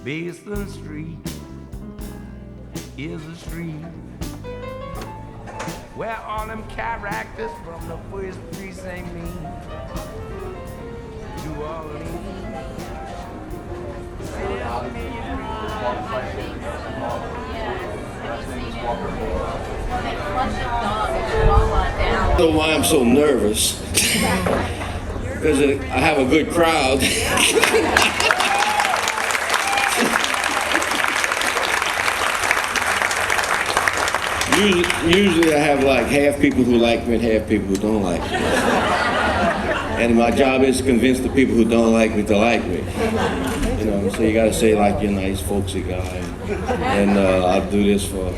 Basin Street is a street where all them characters from the first precinct meet. New Orleans. I don't know why I'm so nervous. Because I have a good crowd. Usually I have like half people who like me and half people who don't like me. And my job is to convince the people who don't like me to like me. You know, so you gotta say like you're a nice folksy guy. And I'll do this for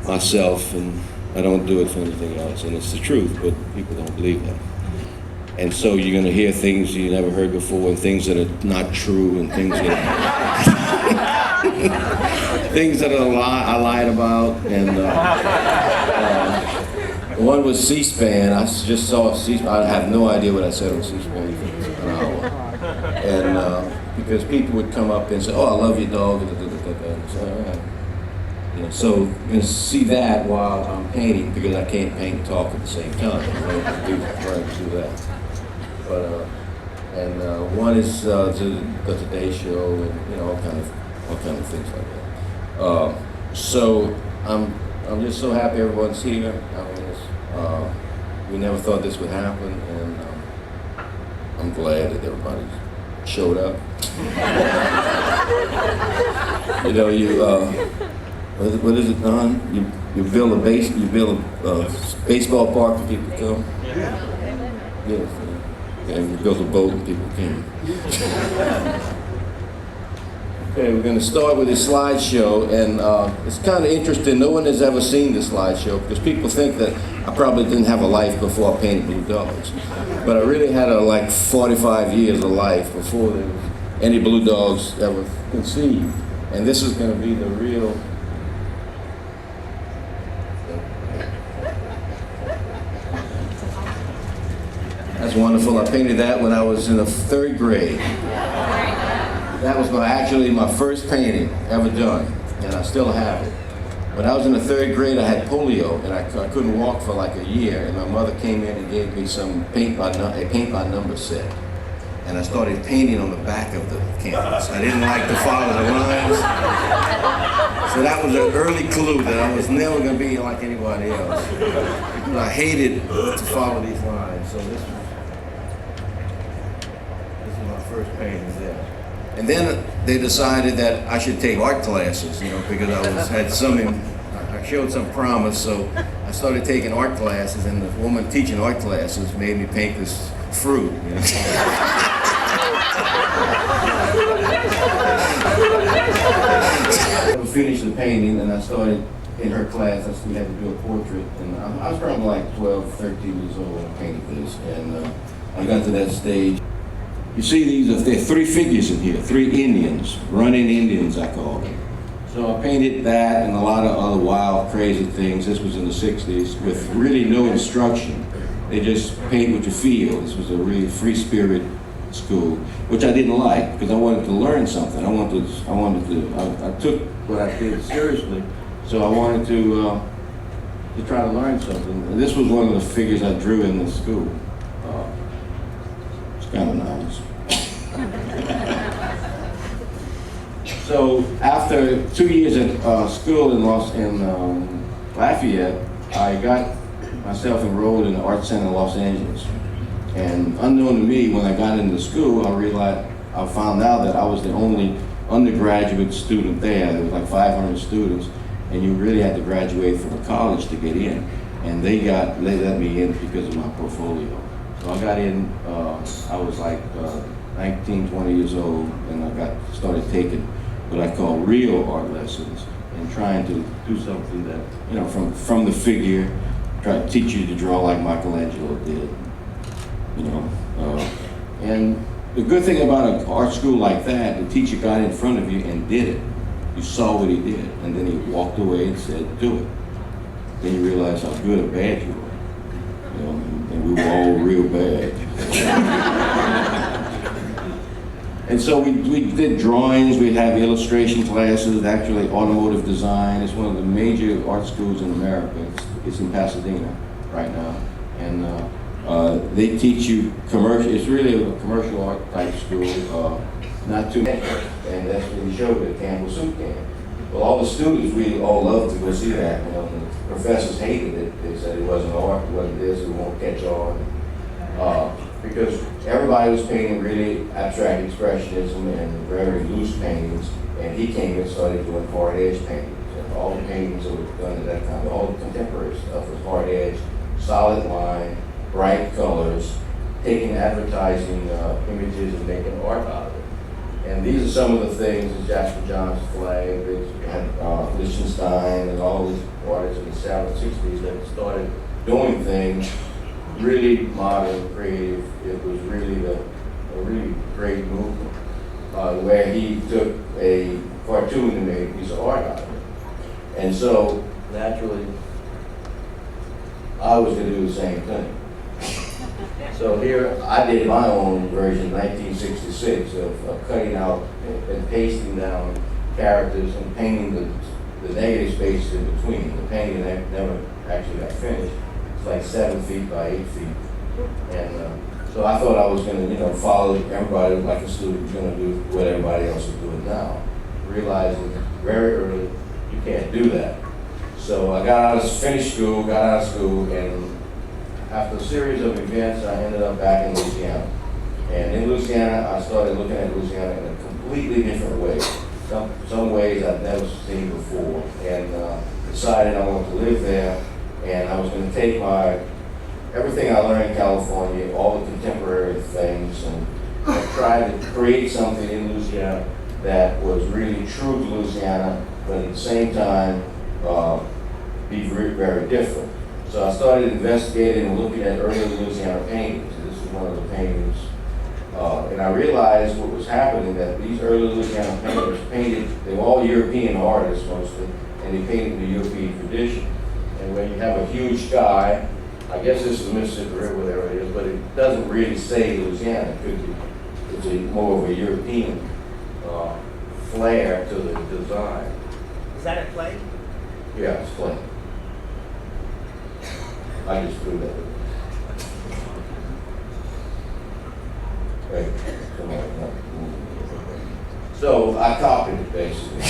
myself and I don't do it for anything else. And it's the truth, but people don't believe that. And so you're gonna hear things you never heard before and things that are not true and things that things that I lied about. And one was C-SPAN. I just saw C-SPAN. I have no idea what I said on C-SPAN for an hour. And because people would come up and say, "Oh, I love your dog." So you can see that while I'm painting, because I can't paint and talk at the same time. I have to do that. But one is the Today Show, and you know all kind of things like that. So I'm just so happy everyone's here. I mean, we never thought this would happen, and I'm glad that everybody showed up. You know, what is it, Don? You build a baseball park and people come. Yeah. And you build a boat and people came. Okay, we're going to start with a slideshow, and it's kind of interesting. No one has ever seen this slideshow because people think that I probably didn't have a life before I painted blue dogs. But I really had like 45 years of life before there was any blue dogs ever conceived. And this is going to be the real. That's wonderful. I painted that when I was in the 3rd grade. That was actually my first painting ever done, and I still have it. When I was in the 3rd grade, I had polio, and I couldn't walk for like a year, and my mother came in and gave me some paint by number set. And I started painting on the back of the canvas. I didn't like to follow the lines. So that was an early clue that I was never going to be like anybody else. Because I hated to follow these lines. So this is my first painting there. And then they decided that I should take art classes, you know, because I showed some promise. So I started taking art classes, and the woman teaching art classes made me paint this fruit. You know? I finished the painting, and I started in her class. We had to do a portrait, and I was probably like 12, 13 years old when I painted this, and I got to that stage. You see there are 3 figures in here, 3 Indians, running Indians I call them. So I painted that and a lot of other wild, crazy things. This was in the 60s with really no instruction. They just paint what you feel. This was a really free spirit school, which I didn't like because I wanted to learn something. I took what I did seriously, so I wanted to try to learn something. And this was one of the figures I drew in the school. It's kind of nice. So after 2 years at school in Lafayette, I got myself enrolled in the Art Center in Los Angeles. And unknown to me, when I got into school, I found out that I was the only undergraduate student there. There was like 500 students, and you really had to graduate from a college to get in. And they let me in because of my portfolio. So I got in, I was like 19, 20 years old, and I started taking what I call real art lessons and trying to do something that, you know, from the figure, try to teach you to draw like Michelangelo did, you know. And the good thing about an art school like that, the teacher got in front of you and did it. You saw what he did, and then he walked away and said, do it. Then you realize how good or bad you were. You know, and we were all real bad. And so we did drawings, we'd have illustration classes, actually automotive design. It's one of the major art schools in America. It's in Pasadena right now. And they teach you commercial, it's really a commercial art type school, not too many. And that's when we showed the Campbell soup can. Well, all the students, we all loved to go see that. You know, the professors hated it. They said it wasn't art, it wasn't this, it won't catch on. Because everybody was painting really abstract expressionism and very loose paintings, and he came and started doing hard edge paintings. And all the paintings that were done at that time, all the contemporary stuff was hard edge, solid line, bright colors, taking advertising images and making art out of it. And these are some of the things, the Jasper Johns flag, Liechtenstein, and all these artists in the 60s that started doing things really modern, creative. It was really a really great movement where he took a cartoon and made a piece of art out of it. And so, naturally, I was going to do the same thing. So here, I did my own version in 1966 of cutting out and pasting down characters and painting the negative spaces in between. The painting never actually got finished. It's like 7 feet by 8 feet. And so I thought I was going to, follow everybody like a student was going to do what everybody else is doing now. Realizing very early you can't do that. So I finished school, got out of school, and after a series of events, I ended up back in Louisiana. And in Louisiana, I started looking at Louisiana in a completely different way. Some ways I'd never seen before, and decided I wanted to live there. And I was going to take everything I learned in California, all the contemporary things, and try to create something in Louisiana that was really true to Louisiana, but at the same time, be very, very different. So I started investigating and looking at early Louisiana paintings. This is one of the paintings. And I realized what was happening, that these early Louisiana painters painted, they were all European artists mostly, and they painted the European tradition. And when you have a huge sky, I guess this is the Mississippi River, there it is, but it doesn't really say Louisiana. It could be, it's more of a European flair to the design. Is that a play? Yeah, it's clay. I just threw that. Right. So I copied it basically.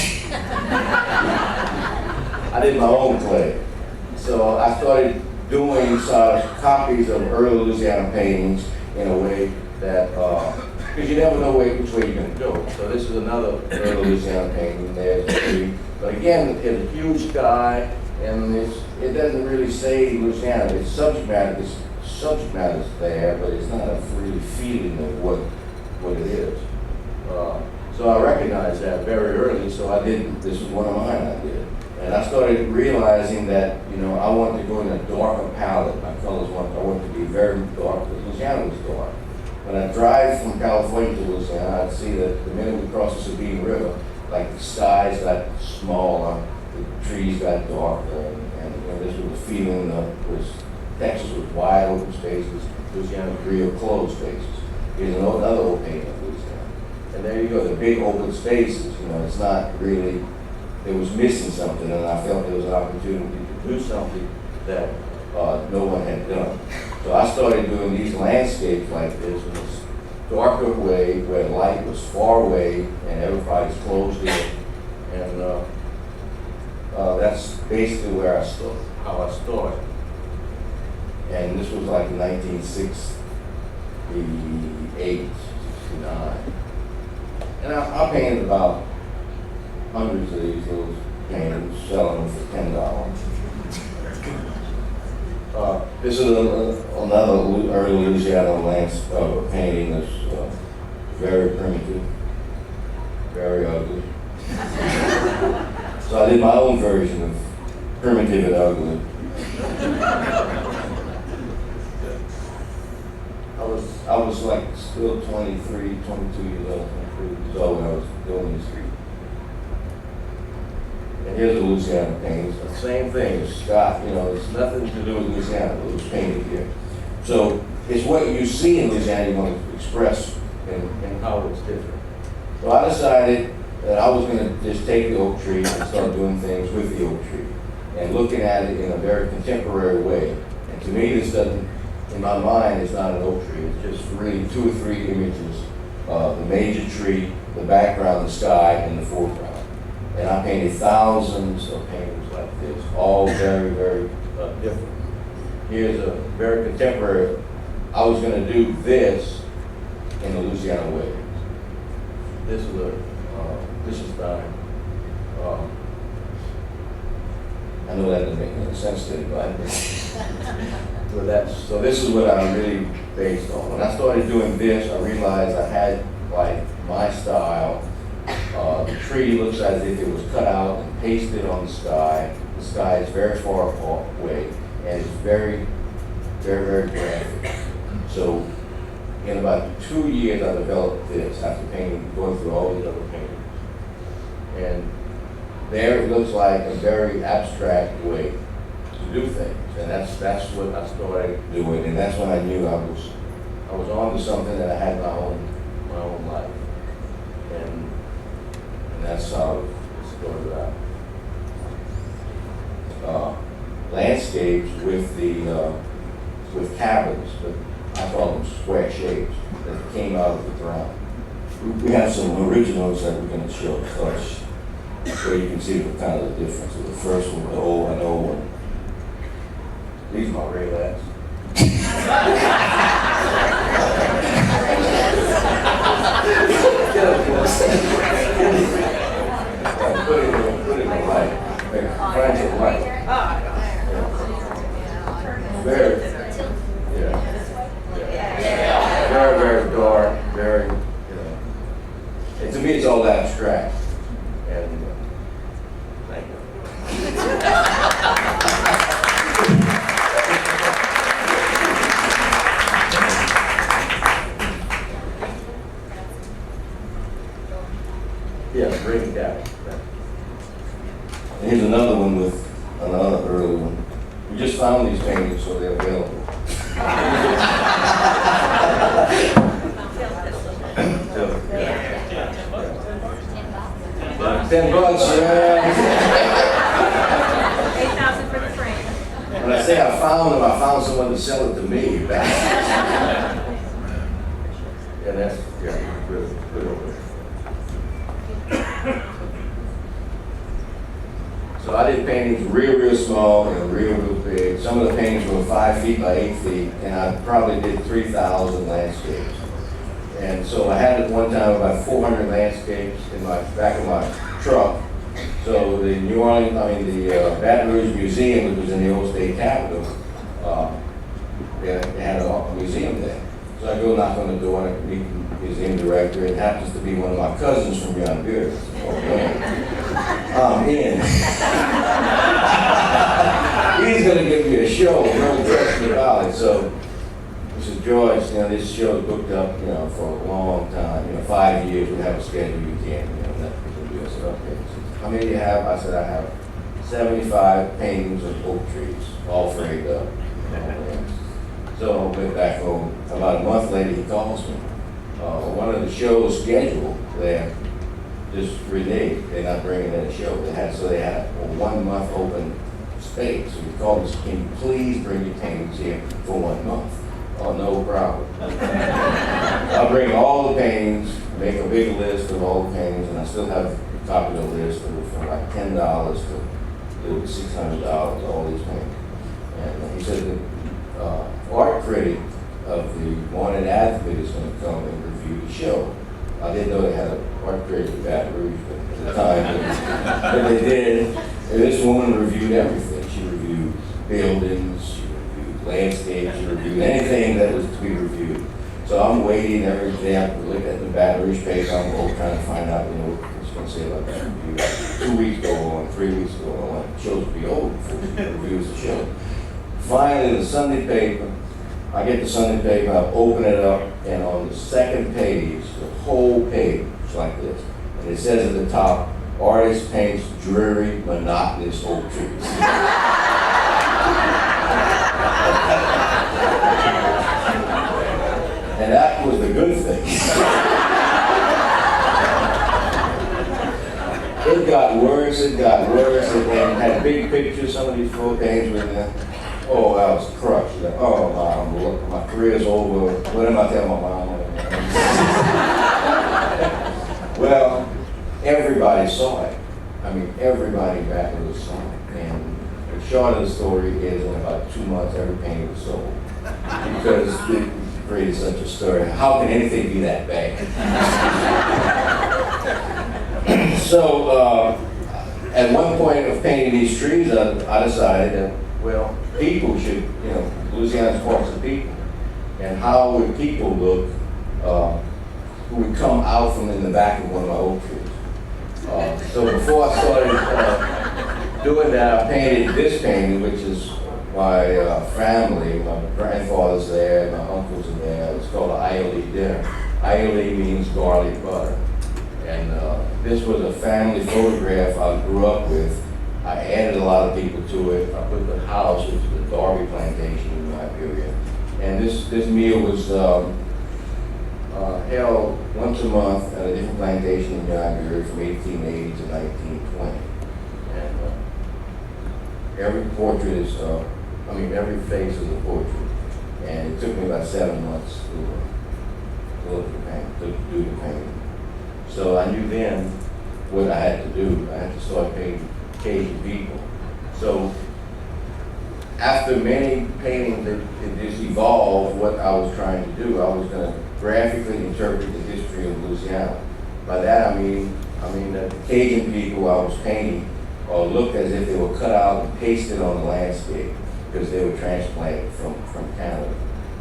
I did my own clay. So I started doing copies of early Louisiana paintings in a way that, because you never know which way you're going to go. So this is another early Louisiana painting. There's a tree. But again, it's a huge sky, and it doesn't really say Louisiana. It's subject matter is there, but it's not a really feeling of what it is. So I recognized that very early, so this was one of mine I did. And I started realizing that, I wanted to go in a darker palette. My colors I wanted to be very dark, because Louisiana was dark. When I drive from California to Louisiana, I'd see that the minute we cross the Sabine River, like the skies got smaller, the trees got darker, and this was the feeling Texas was wide open spaces, Louisiana was real closed spaces. Here's another old painting of Louisiana. And there you go, the big open spaces, it's not really, it was missing something, and I felt there was an opportunity to do something that no one had done. So I started doing these landscapes like this in this darker way where light was far away and everybody's closed in. And that's basically how I started. And this was like 1968, 69. And I painted about hundreds of these little paintings, selling them for $10. This is another early Louisiana painting that's very primitive, very ugly. So I did my own version of primitive and ugly. I was like still 23, 22 years old, 23 years old when I was doing these. And here's the Louisiana paintings. The same thing. It's got, it's nothing to do with Louisiana. It was painted here. So it's what you see in Louisiana you want to express and how it's different. So I decided that I was going to just take the oak tree and start doing things with the oak tree and looking at it in a very contemporary way. And to me, this doesn't, in my mind, it's not an oak tree. It's just really 2 or 3 images. The major tree, the background, the sky, and the foreground. And I painted thousands of paintings like this, all very, very different. Here's a very contemporary. I was going to do this in the Louisiana way. This is time. I know that doesn't make any sense to anybody, but so this is what I'm really based on. When I started doing this, I realized I had like my style. The tree looks as if it was cut out and pasted on the sky. The sky is very far away and it's very, very, very graphic. So in about 2 years, I developed this after going through all these other paintings. And there it looks like a very abstract way to do things. And that's what I started doing. And that's when I knew I was on to something, that I had my own life. And that's how it started out. Landscapes with cabins, but I call them square shapes that came out of the ground. We have some originals that we're going to show first, so you can see the kind of the difference. So the first one, the old one. These are my Ray lads. Put it in the light. Find it light. Very, very, very dark, very, and to me it's all abstract. And thank you. Yeah, bring it down. Here's another one with another early one. We just found these paintings, so they're available. $10, yeah. 8,000 for the frame. When I say I found them, I found someone to sell it to me. And that's, good over. So I did paintings real small and real big. Some of the paintings were 5 feet by 8 feet, and I probably did 3,000 landscapes. And so I had at one time about 400 landscapes in my back of my truck. So the Baton Rouge Museum, which was in the old state capitol, they had a museum there. So I go knock on the door and I meet the museum director. It happens to be one of my cousins from beyond Beard. I'm in. He's going to give me a show, no question about it. So I said, George, this show is booked up, for a long time. 5 years, we have a schedule, you can't, let people do it. I said, okay. How many do you have? I said, I have 75 paintings of oak trees, all framed up. So I went back home. About a month later, he calls me. One of the shows scheduled there just reneged. They're not bringing in a show. They had a 1 month open space. So he called us, can you please bring your paintings here for 1 month? Oh, no problem. I'll bring all the paintings, make a big list of all the paintings, and I still have a copy of the list from like $10 to $600, all these paintings. And he said the art critic of the Morning Advocate is going to come and review the show. I didn't know they had an art critic in Baton Rouge at the time, but they did. And this woman reviewed everything. She reviewed buildings, she reviewed landscapes, she reviewed anything that was to be reviewed. So I'm waiting every day. I'm looking at the Baton Rouge paper. I'm trying to find out, what it's going to say about that review. 2 weeks go on, 3 weeks go on. I want the show to be over before she reviews the show. Finally, the Sunday paper. I get the Sunday paper, I open it up, and on the second page, the whole page is like this. And it says at the top, artist paints dreary, monotonous oak trees. And that was the good thing. it got worse, and had big pictures. Some of these full pages were in there. Oh, I was crushed. Like, oh, my career's over. What am I telling my mom? Well, everybody saw it. I mean, everybody back in the saw it. And the short of the story is in about 2 months, every painting was sold. Because it created such a story. How can anything be that bad? So, at one point of painting these trees, I decided that, well, people should, Louisiana's parts of people. And how would people look who would come out from in the back of one of my oak trees? So before I started doing that, I painted this painting, which is my family. My grandfather's there, my uncles are there. It's called an aioli dinner. Aioli means garlic butter. And this was a family photograph I grew up with. I added a lot of people to it. I put the house, which is the Darby plantation in Liberia. And this meal was held once a month at a different plantation in Liberia from 1880 to 1920. And every portrait is, every face is a portrait. And it took me about 7 months to look at the painting, to do the painting. So I knew then what I had to do. I had to start painting Cajun people. So after many paintings, it just evolved what I was trying to do. I was going to graphically interpret the history of Louisiana. By that I mean that the Cajun people I was painting looked as if they were cut out and pasted on the landscape because they were transplanted from Canada.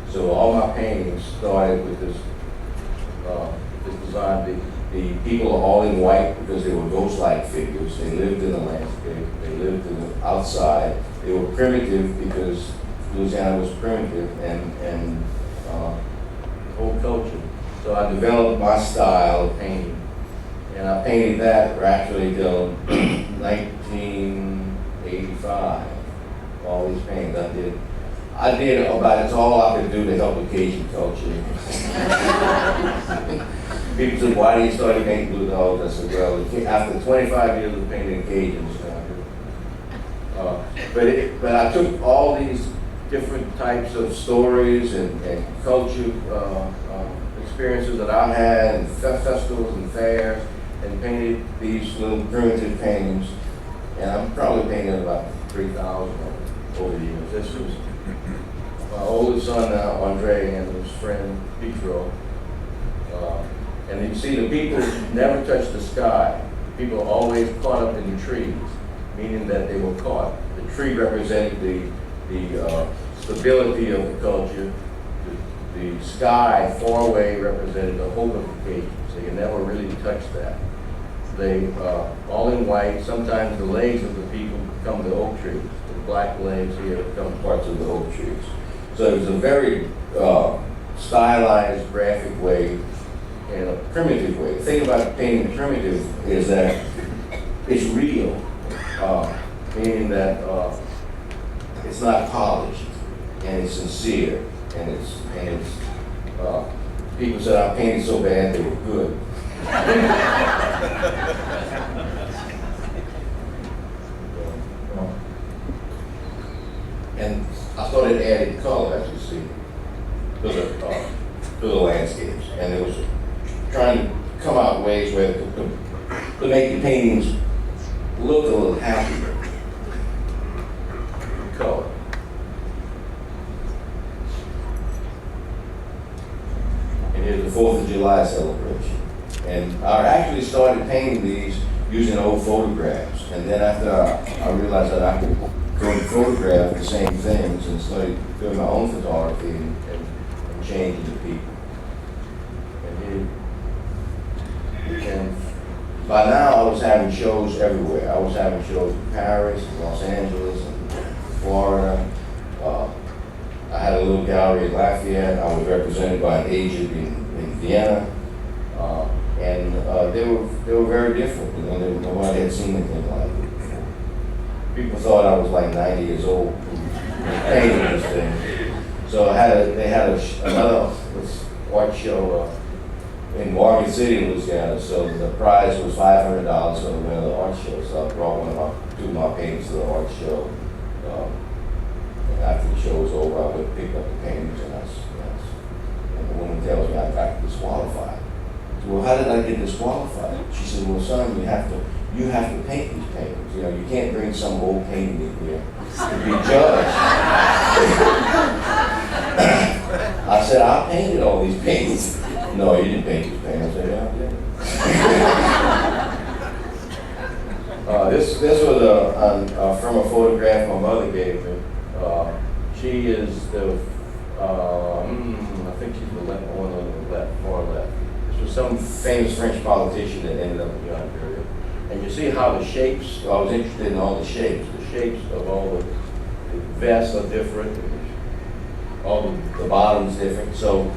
So all my paintings started with this design. The people are all in white because they were ghost-like figures. They lived in the landscape. They lived in the outside. They were primitive because Louisiana was primitive and whole culture. So I developed my style of painting, and I painted that actually till 1985. All these paintings I did about that's all I could do to help the Cajun culture. People said, why do you start painting blue dogs? I said, well, after 25 years of painting Cajuns, but I took all these different types of stories and culture experiences that I had, and festivals and fairs, and painted these little primitive paintings. And I'm probably painted about 3,000 over the years. This was my oldest son, Andre, and his friend, Petro. And you see, the people never touch the sky. People are always caught up in the trees, meaning that they were caught. The tree represented the stability of the culture. The sky far away represented the hope of the Cajuns. They could never really touch that. They all in white. Sometimes the legs of the people become the oak trees. The black legs here become parts of the oak trees. So it was a very stylized, graphic way and a primitive way. The thing about painting primitive is that it's real, meaning that it's not polished and it's sincere and it's people said I painted so bad they were good. And I started adding color, as you see, to the landscapes, and it was trying to come out ways where to make the paintings look a little happier with color. And here's the 4th of July celebration. And I actually started painting these using old photographs. And then after I realized that I could go and photograph the same things and started doing my own photography and changing the people. And by now I was having shows everywhere. I was having shows in Paris, Los Angeles, and Florida. I had a little gallery in Lafayette. I was represented by an agent in Vienna. And they were very different. Nobody had seen anything like it before. People thought I was like 90 years old painting this thing. So they had another art show in Morgan City, Louisiana. So the prize was $500 for the winner of the art show. So I brought two of my paintings to the art show. And after the show was over, I went and picked up the paintings, and the woman tells me I got disqualified. I said, well, how did I get disqualified? She said, well, son, you have to paint these paintings. You know, you can't bring some old painting in here to be judged. I said, I painted all these paintings. No, you didn't paint these paintings. I said, yeah, I did. This was from a photograph my mother gave me. She is the, I think she's the left, one on the left, far left. This was some famous French politician that ended up in Alexandria. And you see how the shapes, I was interested in all the shapes. The shapes of all the vests are different. All the bottoms different. So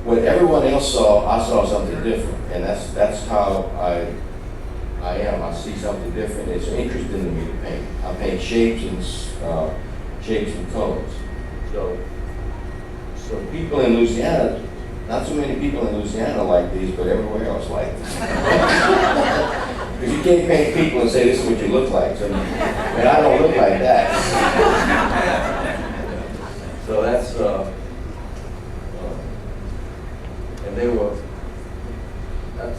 what everyone else saw, I saw something different. And that's how I am. I see something different. It's interesting to me to paint. I paint shapes and colors. So people in Louisiana, not so many people in Louisiana like these, but everywhere else like this. Because you can't paint people and say, this is what you look like. So, and I don't look like that. So that's, and they were,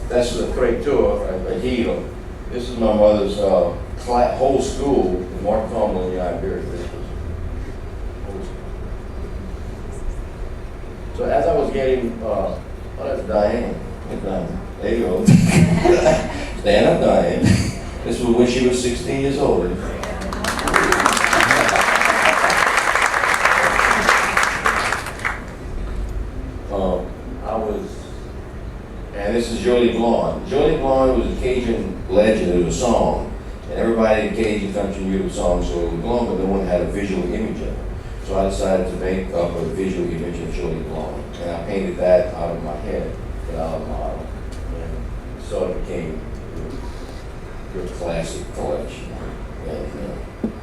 that's the portraiture, a heel. This is my mother's whole school in Monthaven, Liberia. So as I was getting, oh, that's Diane. There you go. Stand up, Diane. This was when she was 16 years old. And this is Jolie Blonde. Jolie Blonde was a Cajun legend. It was a song. And everybody in Cajun country knew the song Jolie Blonde, but no one had a visual image of it. So I decided to make up a visual image of Jolie Blonde. And I painted that out of my head, out of the model. And so it became a classic collection. And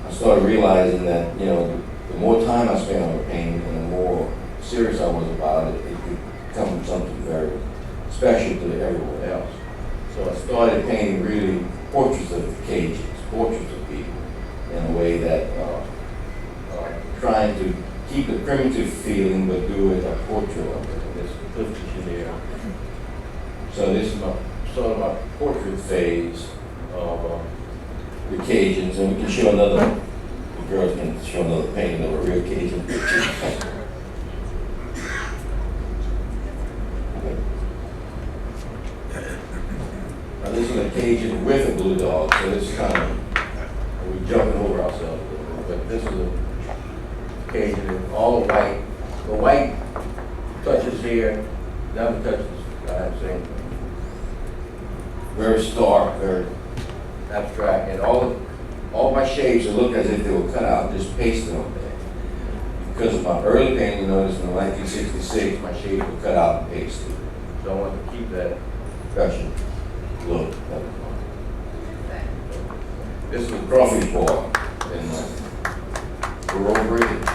I started realizing that, you know, the more time I spent on the painting and the more serious I was about it, it could become something very special to everyone else. So I started painting really portraits of the Cajuns, portraits of people, in a way that trying to keep the primitive feeling but do it a portrait of it. This portraiture here. So this is sort of my portrait phase of the Cajuns, and we can show another. The girls can show another painting of a real Cajun. Now this is a Cajun with a blue dog, so this is kind of, we're jumping over ourselves a little bit, but this is a Cajun in all the white touches here, never touches, I'm saying, very stark, very abstract, and all my shapes look as if they were cut out, just pasted on there. Because of my early painting, you notice in 1966, my shapes were cut out and pasted. So I want to keep that impression look. This is a crawfish boil in Rodrigue.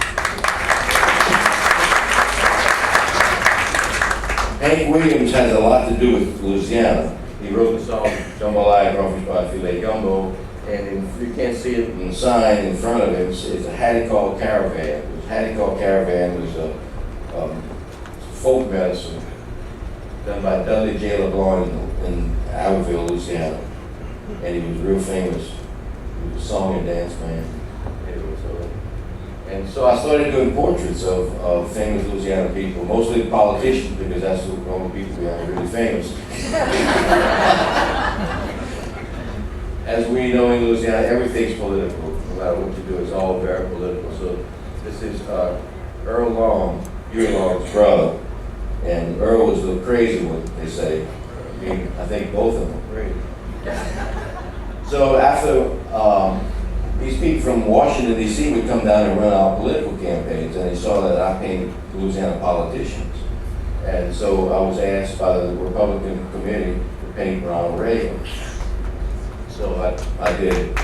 Hank Williams has a lot to do with Louisiana. He wrote the song Jambalaya Crawfish Pot Filet Gumbo, and if you can't see it in the sign in front of him, it's a Hattie Called Caravan. Hattie Called Caravan was a folk medicine done by Dudley J. LeBlanc in Albertville, Louisiana. And he was real famous. He was a song and dance man. And so I started doing portraits of famous Louisiana people, mostly politicians, because that's the only people who are really famous. As we know in Louisiana, everything's political. No matter what you do, it's all very political. So this is Earl Long, Huey Long's brother. And Earl was the crazy one, they say. I mean, I think both of them were crazy. So after these people from Washington, D.C. would come down and run our political campaigns, and they saw that I painted Louisiana politicians. And so I was asked by the Republican committee to paint Ronald Reagan. So I did.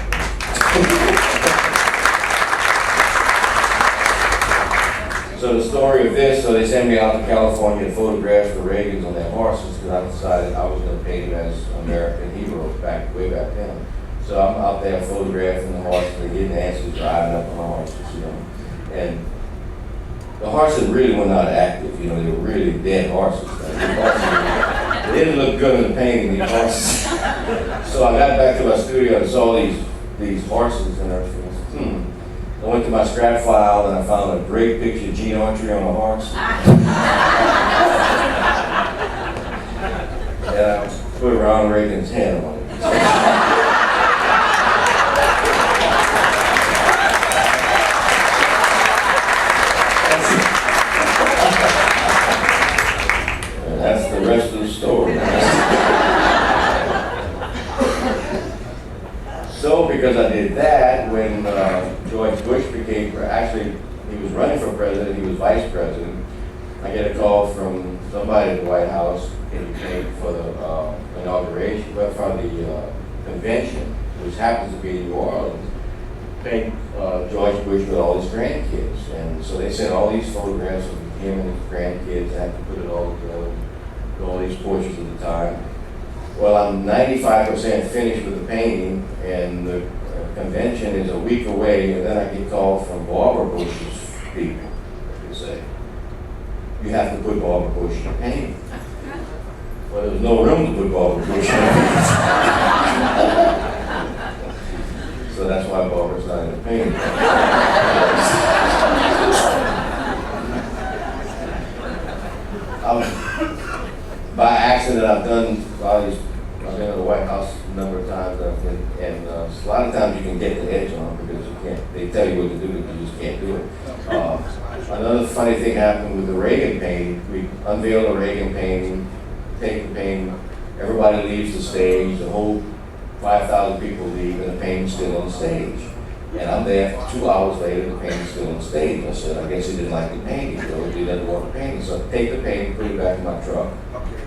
So the story of this, so they sent me out to California to photograph the Reagans on their horses because I decided I was going to paint them as American heroes way back then. So I'm out there photographing the horses, and getting Nancy's driving up on the horses, you know. And the horses really were not active, you know, they were really dead horses. They didn't look good in the painting, these horses. So I got back to my studio and saw these horses and everything. I went to my scrap file and I found a great picture of Gene Autry on a horse. And I put Ronald Reagan's head on it. And that's the rest of the story. So because I did that, when George Bush actually, he was running for president, he was vice president, I get a call from somebody at the White House for the inauguration, but for the convention, which happens to be in New Orleans, thank George Bush with all his grandkids. And so they sent all these photographs of him and his grandkids. I had to put it all together, all these portraits at the time. Well, I'm 95% finished with the painting, and the convention is a week away, and then I get called from Barbara Bush's people. They say, you have to put Barbara Bush in the painting. Well, there was no room to put Barbara Bush in the painting. So that's why Barbara's not in the painting. By accident, I've been at the White House a number of times, and a lot of times you can get the edge on them because you can't. They tell you what to do, but you just can't do it. Another funny thing happened with the Reagan painting. We unveiled the Reagan painting, take the painting, everybody leaves the stage, the whole 5,000 people leave, and the painting's still on stage. And I'm there 2 hours later, the painting's still on stage. I said, I guess he didn't like the painting, so he doesn't want the painting. So I take the painting, put it back in my truck.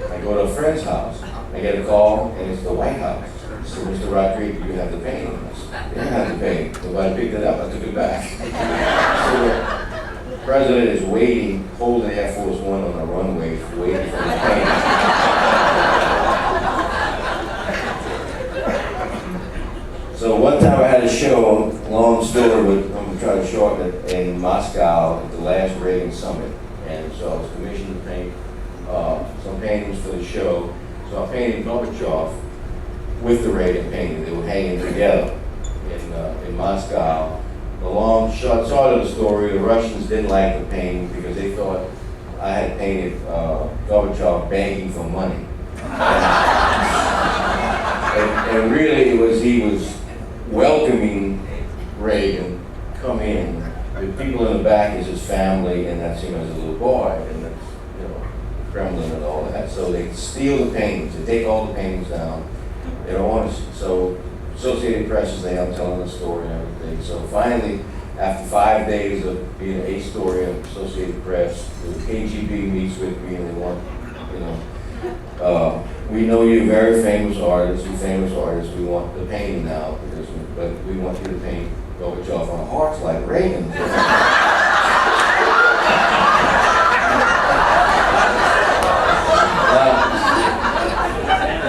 I go to a friend's house. I get a call, and it's the White House. So, Mr. Rodrigue, you have the painting. I said, they didn't have the painting. Nobody picked it up. I took it back. So the president is waiting, holding Air Force One on the runway, waiting for the painting. So one time I had a show, long story, I'm going to try to shorten it, in Moscow at the last Reagan Summit. And so I was commissioned to paint some paintings for the show. So I painted Gorbachev with the Reagan painting. They were hanging together in Moscow. The long short of the story, the Russians didn't like the painting because they thought I had painted Gorbachev begging for money. And really he was welcoming Reagan, come in. The people in the back is his family, and that's him as a little boy, and that's, you know, Kremlin and all that. So they steal the paintings, they take all the paintings down. They don't want to, so Associated Press is there telling the story and everything. So finally, after 5 days of being a story of Associated Press, the KGB meets with me and they want, you know, we know you're a very famous artist, we want the painting now, but we want you to paint Gorbachev on a horse like Reagan.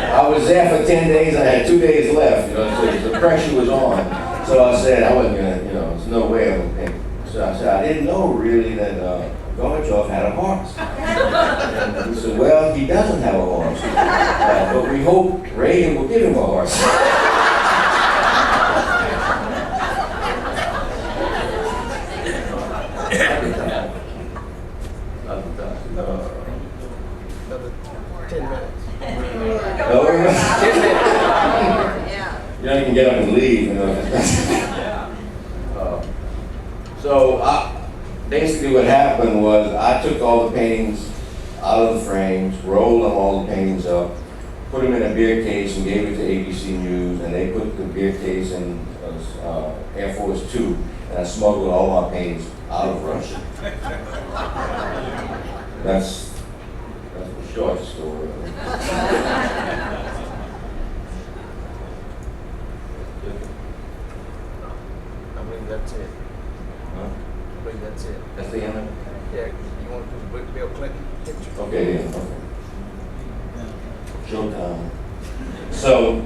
I was there for 10 days, I had 2 days left, you know, so the pressure was on. So I said I wasn't gonna, you know, there's no way I would paint. So I said, I didn't know really that Gorbachev had a horse. And he said, well, he doesn't have a horse, but we hope Reagan will give him a horse. Another 10 minutes. You know, you can get up and leave, you know. Basically what happened was I took all the paintings out of the frames, rolled them all the paintings up, put them in a beer case and gave it to ABC News, and they put the beer case in Air Force Two, and I smuggled all my paintings out of Russia. That's a short story. I believe that's it. Huh? I believe that's it. That's the end of it? Yeah. Showtime. So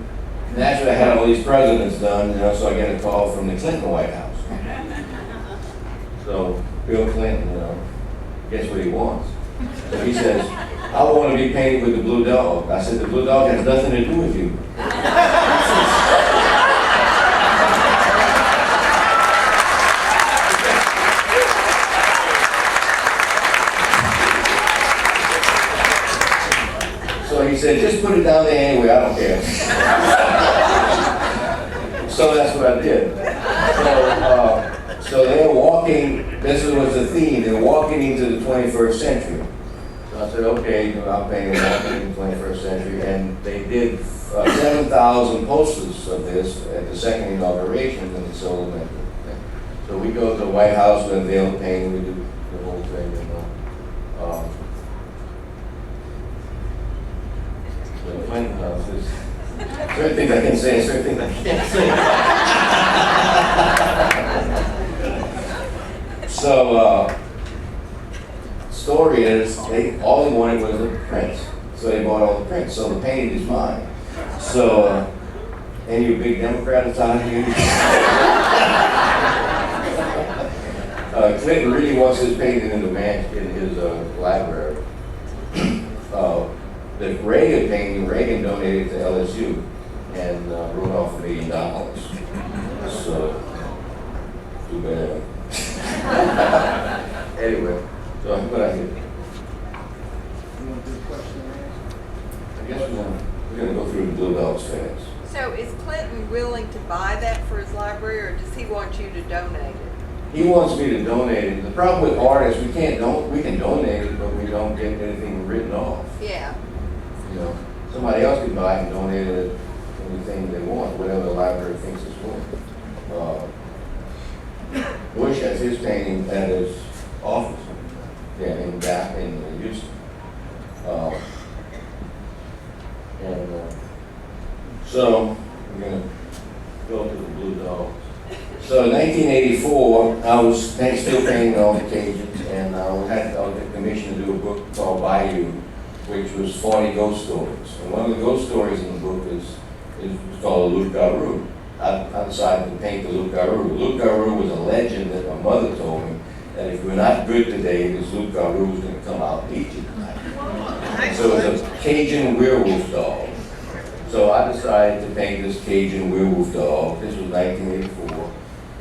naturally, I had all these presidents done, so I get a call from the Clinton White House. So Bill Clinton, guess what he wants? So he says, I want to be painted with the blue dog. I said, the blue dog has nothing to do with you. So he said, just put it down there anyway, I don't care. So that's what I did. So they're walking, this was the theme, they're walking into the 21st century. So I said, okay, I'll paint walking in the 21st century. And they did 7,000 posters of this at the second inauguration, and they sold them. So we go to the White House, we unveil the painting, we do the whole thing. The Clinton House is certain things I can say and certain things I can't say. So, story is, all they wanted was the prints. So they bought all the prints. So the painting is mine. So, and you a big Democrat at the time here? Clinton really wants his painting in his library. The Reagan painting, Reagan donated to LSU and wrote off $1 million. So, too bad. Anyway, so what I did. You want to do a question and answer? I guess we're going to go through the Blue Dogs fast. So is Clinton willing to buy that for his library, or does he want you to donate it? He wants me to donate it. The problem with artists, we can donate it, but we don't get anything written off. Yeah. Somebody else can buy it and donate it anything they want, whatever the library thinks it's worth. Bush has his painting at his office, in Houston. So we're going to go to the Blue Dogs. So in 1984, I was still painting all the Cajuns, and I was commissioned to do a book called Bayou, which was 40 ghost stories. And one of the ghost stories in the book is called Loup Garou. I decided to paint the Loup Garou. Loup Garou was a legend that my mother told me, that if we're not good today, this Loup Garou was going to come out and eat you tonight. So it was a Cajun werewolf dog. So I decided to paint this Cajun werewolf dog. This was 1984.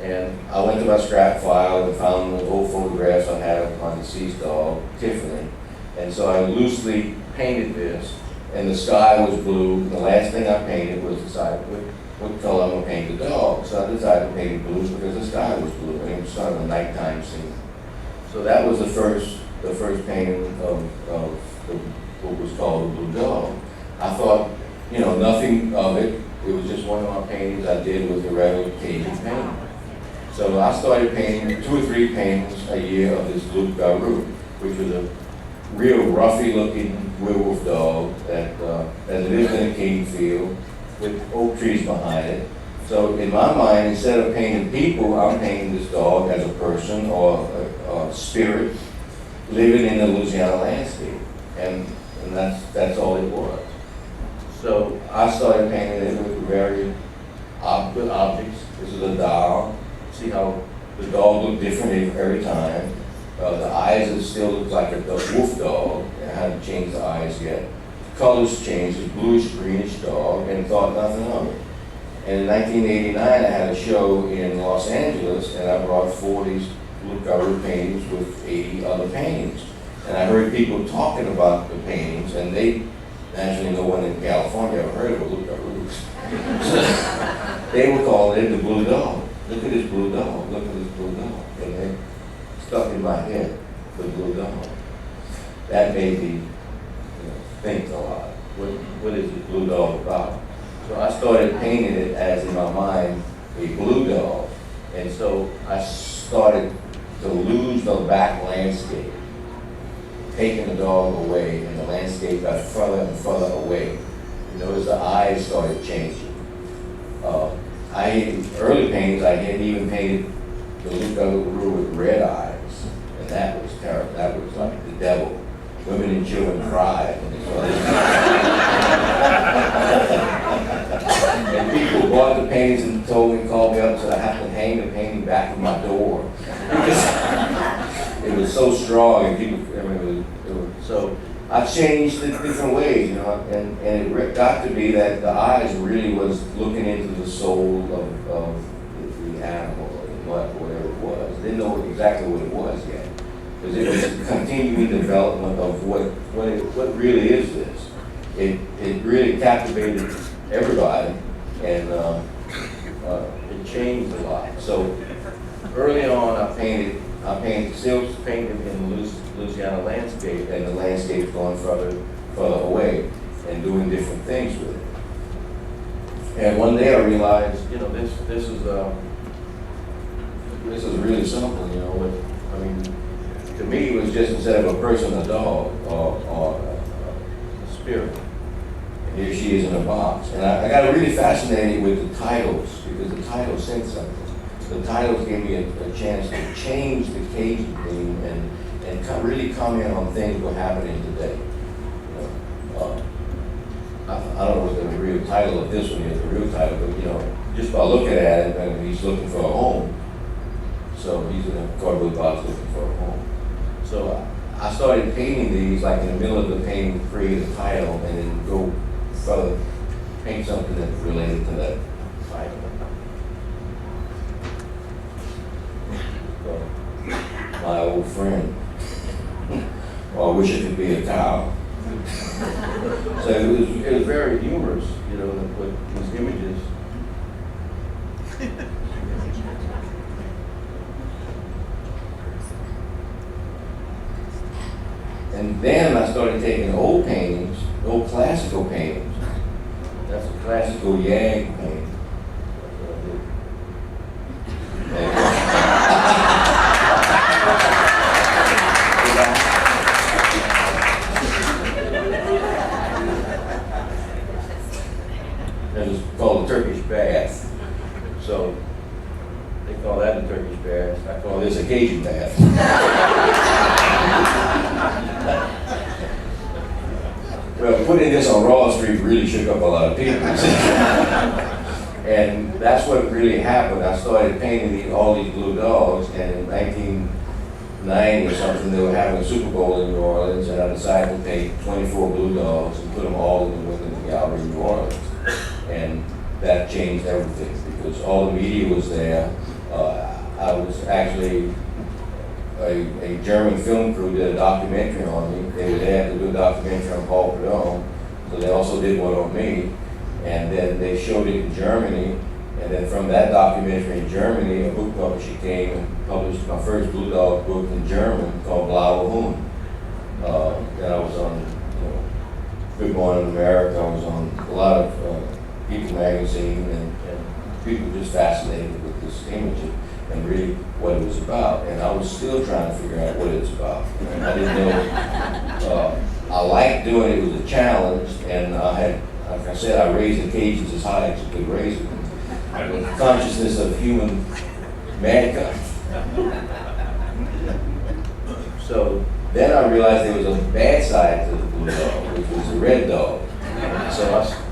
And I went to my scrap file and found the old photographs I had of my deceased dog, Tiffany. And so I loosely painted this, and the sky was blue. And the last thing I painted was decide what color I'm going to paint the dog. So I decided to paint it blue because the sky was blue, and it was sort of a nighttime scene. So that was the first painting of what was called the Blue Dog. I thought, nothing of it. It was just one of my paintings I did with the regular Cajun painting. So I started painting 2 or 3 paintings a year of this Loup Garou, which was a real roughy-looking werewolf dog that lived in a cane field with oak trees behind it. So in my mind, instead of painting people, I'm painting this dog as a person or a spirit living in the Louisiana landscape, and that's all it was. So I started painting it with various objects. This is a doll. See how the dog looked different every time. The eyes still look like a wolf dog. I hadn't changed the eyes yet. Colors changed, a bluish greenish dog, and thought nothing of it. And in 1989, I had a show in Los Angeles, and I brought 40 Loup Garou paintings with 80 other paintings. And I heard people talking about the paintings, and naturally no one in California ever heard of a Loup Garou. So they were calling it the Blue Dog. Look at this blue dog, look at this blue dog. And they stuck in my head, the Blue Dog. That made me think a lot. What is the Blue Dog about? So I started painting it as, in my mind, a blue dog. And so I started to lose the back landscape, taking the dog away, and the landscape got further and further away. You notice the eyes started changing. Early paintings, I had even painted the Loup Garou with red eyes, and that was terrible. That was like the devil. Women and children cried when they saw this. strong, and people, I mean, so I changed it different ways, you know, and it got to be that the eyes really was looking into the soul of the animal, or whatever it was. Didn't know exactly what it was yet, because it was continuing development of what really is this. It really captivated everybody, and it changed a lot. So early on, still painted in Louisiana landscape, and the landscape going further away and doing different things with it. And one day I realized, you know, this is really simple, you know. I mean, to me, it was just instead of a person, a dog, or a spirit. And here she is in a box. And I got really fascinated with the titles, because the titles said something. The titles gave me a chance to change the Cajun theme and really comment on things that were happening today. You know, I don't know what the real title of this one is, the real title, but you know, just by looking at it, I mean, he's looking for a home. So he's in a cardboard box looking for a home. So I started painting these, like in the middle of the painting, create a title, and then go further, paint something that's related to that title. So, my old friend. Well, I wish it could be a cow. So it was very humorous, you know, with these images. And then I started taking old paintings, old classical paintings. That's a classical Yang painting. It's called the Turkish bath. So they call that a Turkish bath. I call this a Cajun bath. Well, putting this on Raw Street really shook up a lot of people. And that's what really happened. I started painting all these blue dogs, and in 1990 or something, they were having a Super Bowl in New Orleans, and I decided to paint 24 blue dogs and put them all in the Women's Gallery in New Orleans. And that changed everything, because all the media was there. I was actually, a German film crew did a documentary on me. They were there to do a documentary on Paul Prudhomme, so they also did one on me. And then they showed it in Germany, and then from that documentary in Germany, a book publisher came and published my first Blue Dog book in German called Blaue Hund. Then I was on, you know, Good Morning America. I was on a lot of People magazine, and people were just fascinated with this image and really what it was about. And I was still trying to figure out what it was about. I didn't know. I liked doing it. It was a challenge, and I had, like I said, I raised the Cajuns as high as you could raise them. The consciousness of human mankind. So then I realized there was a bad side to the blue dog, which was the red dog. So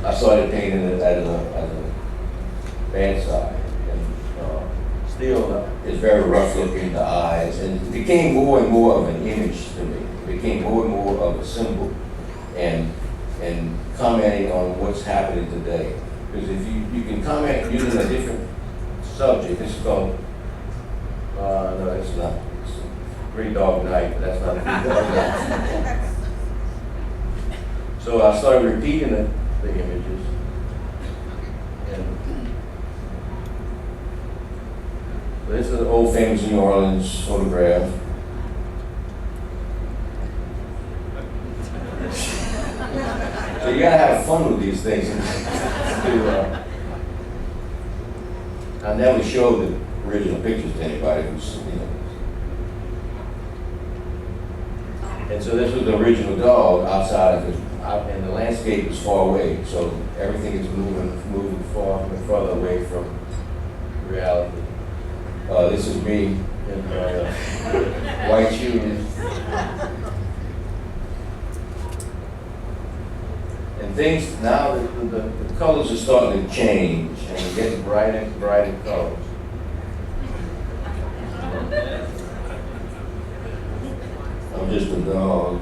I started painting it as a bad side. And still, it's very rough looking, the eyes, and it became more and more of an image to me. It became more and more of a symbol, and commenting on what's happening today. Because if you can comment using a different subject, this is called, no, it's not. It's a Great Dog Night, but that's not a Great Dog Night. So I started repeating the images. And this is an old famous New Orleans photograph. So you gotta have fun with these things. I never showed the original pictures to anybody who's, you know. And so this was the original dog outside of it, and the landscape is far away, so everything is moving farther away from reality. This is me in my white shoes. And things now, the colors are starting to change and getting brighter and brighter colors. I'm just a dog.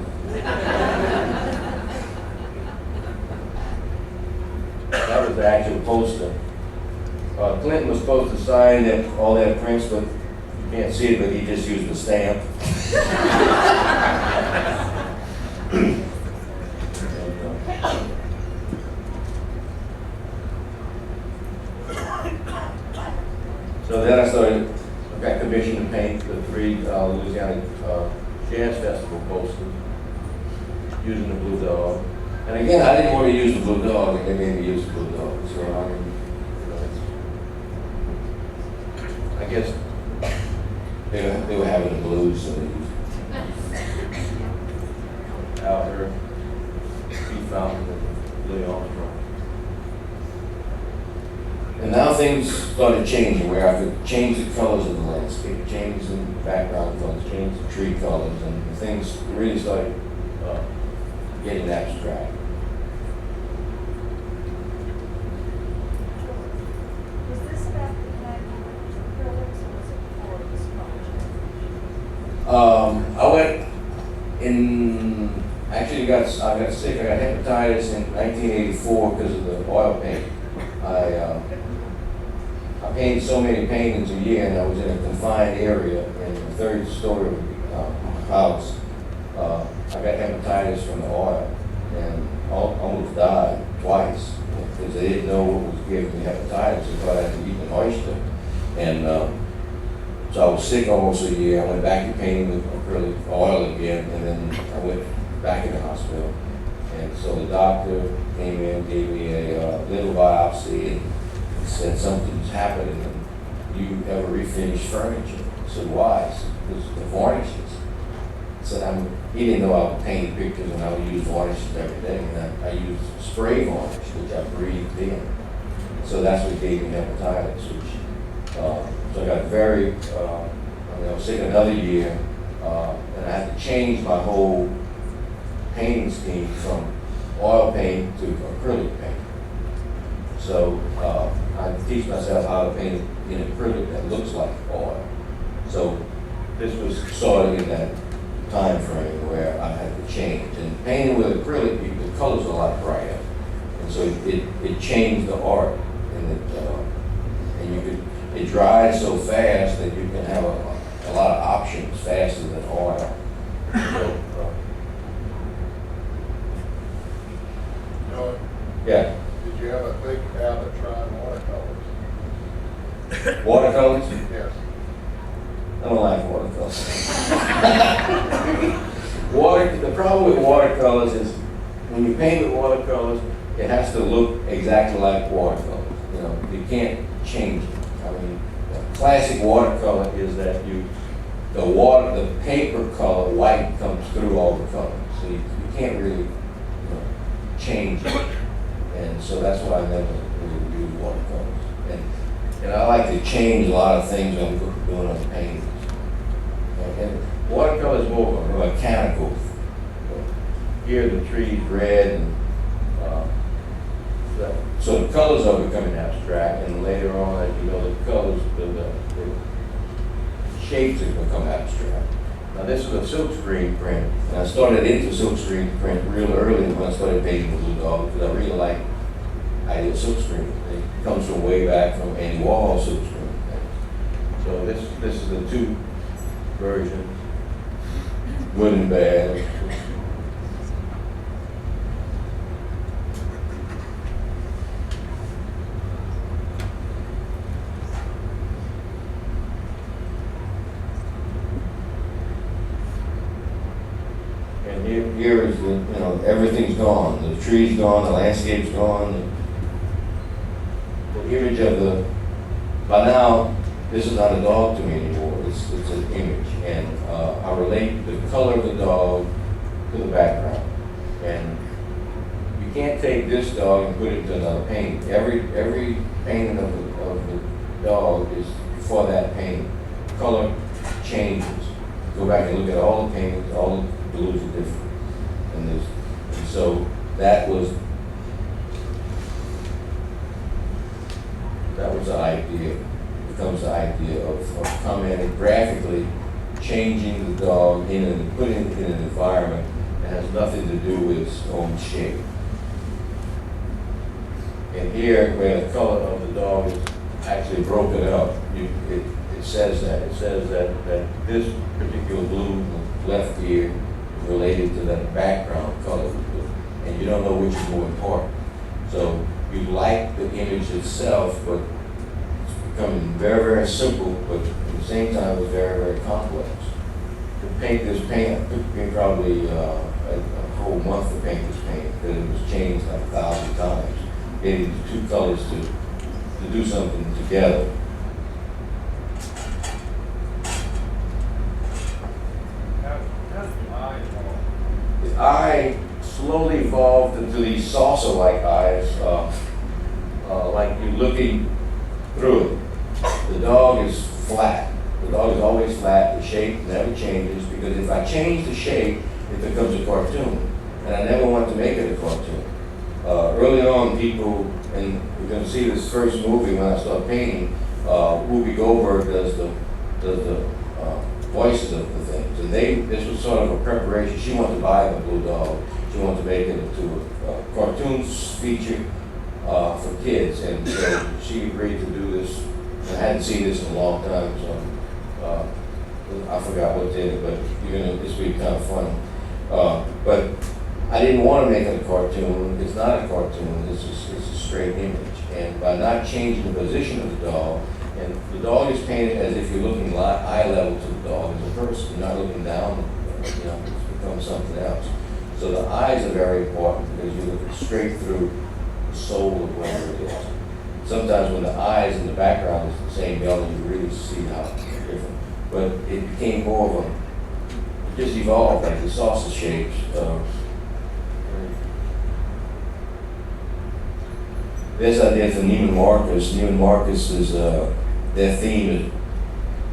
That was the actual poster. Clinton was supposed to sign all that prints, but you can't see it, but he just used the stamp. So then I got commissioned to paint the 3 Louisiana Jazz Festival posters using the Blue Dog. And again, I didn't want to use the Blue Dog, and they made me use the Blue Dog. So I guess they were having the blues, so they used it. Out here, Pete Fountain and Louis Armstrong. And now things started changing where I could change the colors of the landscape, change the background colors, change the tree colors, and things really started getting abstract. Was this about the acrylics or was it before this project? I went in, actually I got sick, I got hepatitis in 1984 because of the oil paint. I painted so many paintings a year, and I was in a confined area in the 3rd story house. I got hepatitis from the oil, and almost died twice because they didn't know what was giving me hepatitis. They thought I had to eat an oyster, and so I was sick almost a year. I went back to painting with acrylic oil again, and then I went back in the hospital. And so the doctor came in, gave me a liver biopsy, and said something's happening. Do you ever refinish furniture? I said, why? I said, because the varnishes. I said, he didn't know I would paint pictures and I would use varnishes every day. And I used spray varnish, which I breathed in. So that's what gave me hepatitis. So I got very, I was sick another year, and I had to change my whole painting scheme from oil paint to acrylic paint. So I teach myself how to paint in acrylic that looks like oil. So this was sort of in that time frame where I had to change. And painting with acrylic, the colors are a lot brighter. And so it changed the art. And it dries so fast that you can have a lot of options faster than oil. So, yeah. Did you ever think about trying watercolors? Watercolors? Yes. I don't like watercolors. The problem with watercolors is when you paint with watercolors, it has to look exactly like watercolors. You know, you can't change it. I mean, a classic watercolor is that the paper color white comes through all the colors. So you can't really change it. And so that's why I never really use watercolors. And I like to change a lot of things when I'm doing on paintings. And watercolor is more of a mechanical. Here the tree's red, and so the colors are becoming abstract. And later on, as you know, the colors, the shapes have become abstract. Now this is a silkscreen print, and I started into silkscreen print real early when I started painting the Blue Dog because I really like ideal silkscreen. It comes from way back from Andy Warhol silkscreen. So this is the 2 versions, good and bad. Here is everything's gone. The tree's gone, the landscape's gone. The image of by now, this is not a dog to me anymore. It's an image. And I relate the color of the dog to the background. And you can't take this dog and put it into another painting. Every painting of the dog is for that painting. Color changes. Go back and look at all the paintings, all the blues are different. And so that was the idea. Becomes the idea of commenting graphically changing the dog putting it in an environment that has nothing to do with its own shape. And here, where the color of the dog is actually broken up, it says that. It says that this particular blue left ear is related to that background color, and you don't know which is more important. So you like the image itself, but it's becoming very, very simple, but at the same time it's very, very complex. To paint this paint, it took me probably a whole month to paint this paint, because it was changed like 1,000 times. Getting the two colors to do something together. The eye slowly evolved into these saucer-like eyes, like you're looking through it. The dog is flat. The dog is always flat. The shape never changes, because if I change the shape, it becomes a cartoon. And I never want to make it a cartoon. Early on, people, and we're going to see this first movie when I start painting, Whoopi Goldberg does the voices of the things. And this was sort of a preparation. She wanted to buy the Blue Dog. She wanted to make it into a cartoon feature for kids. And so she agreed to do this. I hadn't seen this in a long time, so I forgot what did it, but this will be kind of funny. But I didn't want to make it a cartoon. It's not a cartoon. It's a straight image. And by not changing the position of the dog, and the dog is painted as if you're looking eye level to the dog as a person. You're not looking down. It's become something else. So the eyes are very important, because you look straight through the soul of whatever it is. Sometimes when the eyes in the background is the same color, you really see how it's different. But it became more of it just evolved, like the sausage shapes. This I did for Neiman Marcus. Neiman Marcus is, their theme is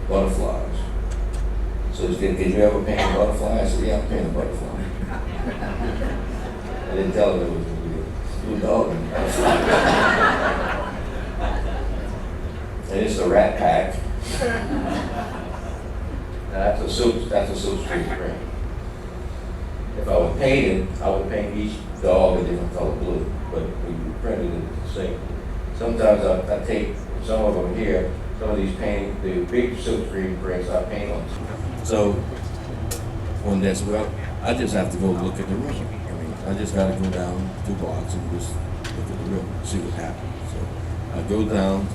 butterflies. So did you ever paint a butterfly? I said, yeah, I painted a butterfly. I didn't tell them it was going to be a blue dog and a butterfly. And it's a rat pack. That's a silk screen print. If I would paint it, I would paint each dog a different color blue, but we printed it the same. Sometimes I take some of them here, some of these paint, the big silk screen prints I paint on. So when that's, well, I just have to go look at the river. I mean, I just got to go down 2 blocks and just look at the river, see what happens. So I go down,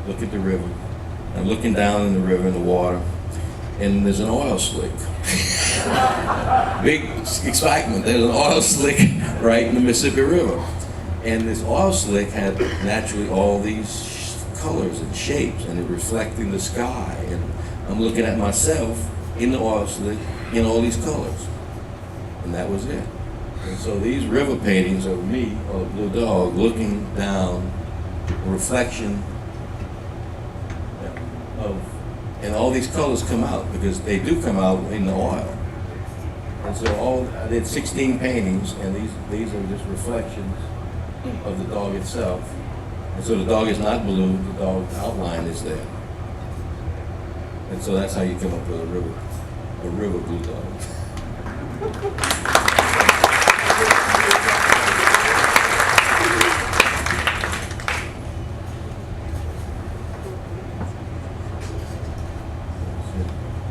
look at the river. I'm looking down in the river, in the water, and there's an oil slick. Big excitement. There's an oil slick right in the Mississippi River. And this oil slick had naturally all these colors and shapes, and it reflecting the sky. And I'm looking at myself in the oil slick in all these colors. And that was it. And so these river paintings of me, or the Blue Dog, looking down, a reflection and all these colors come out, because they do come out in the oil. And so I did 16 paintings, and these are just reflections of the dog itself. And so the dog is not blue, the dog outline is there. And so that's how you come up with a river blue dog.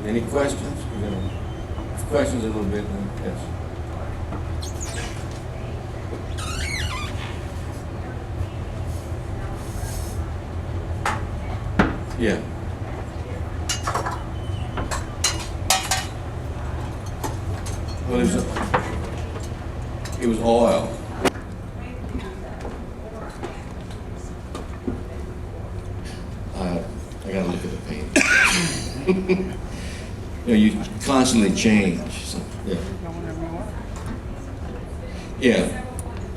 Any questions? We're going to have questions a little bit. Yes. Yeah. Well, it was oil. I gotta look at the paint. You constantly change. So, yeah. Yeah.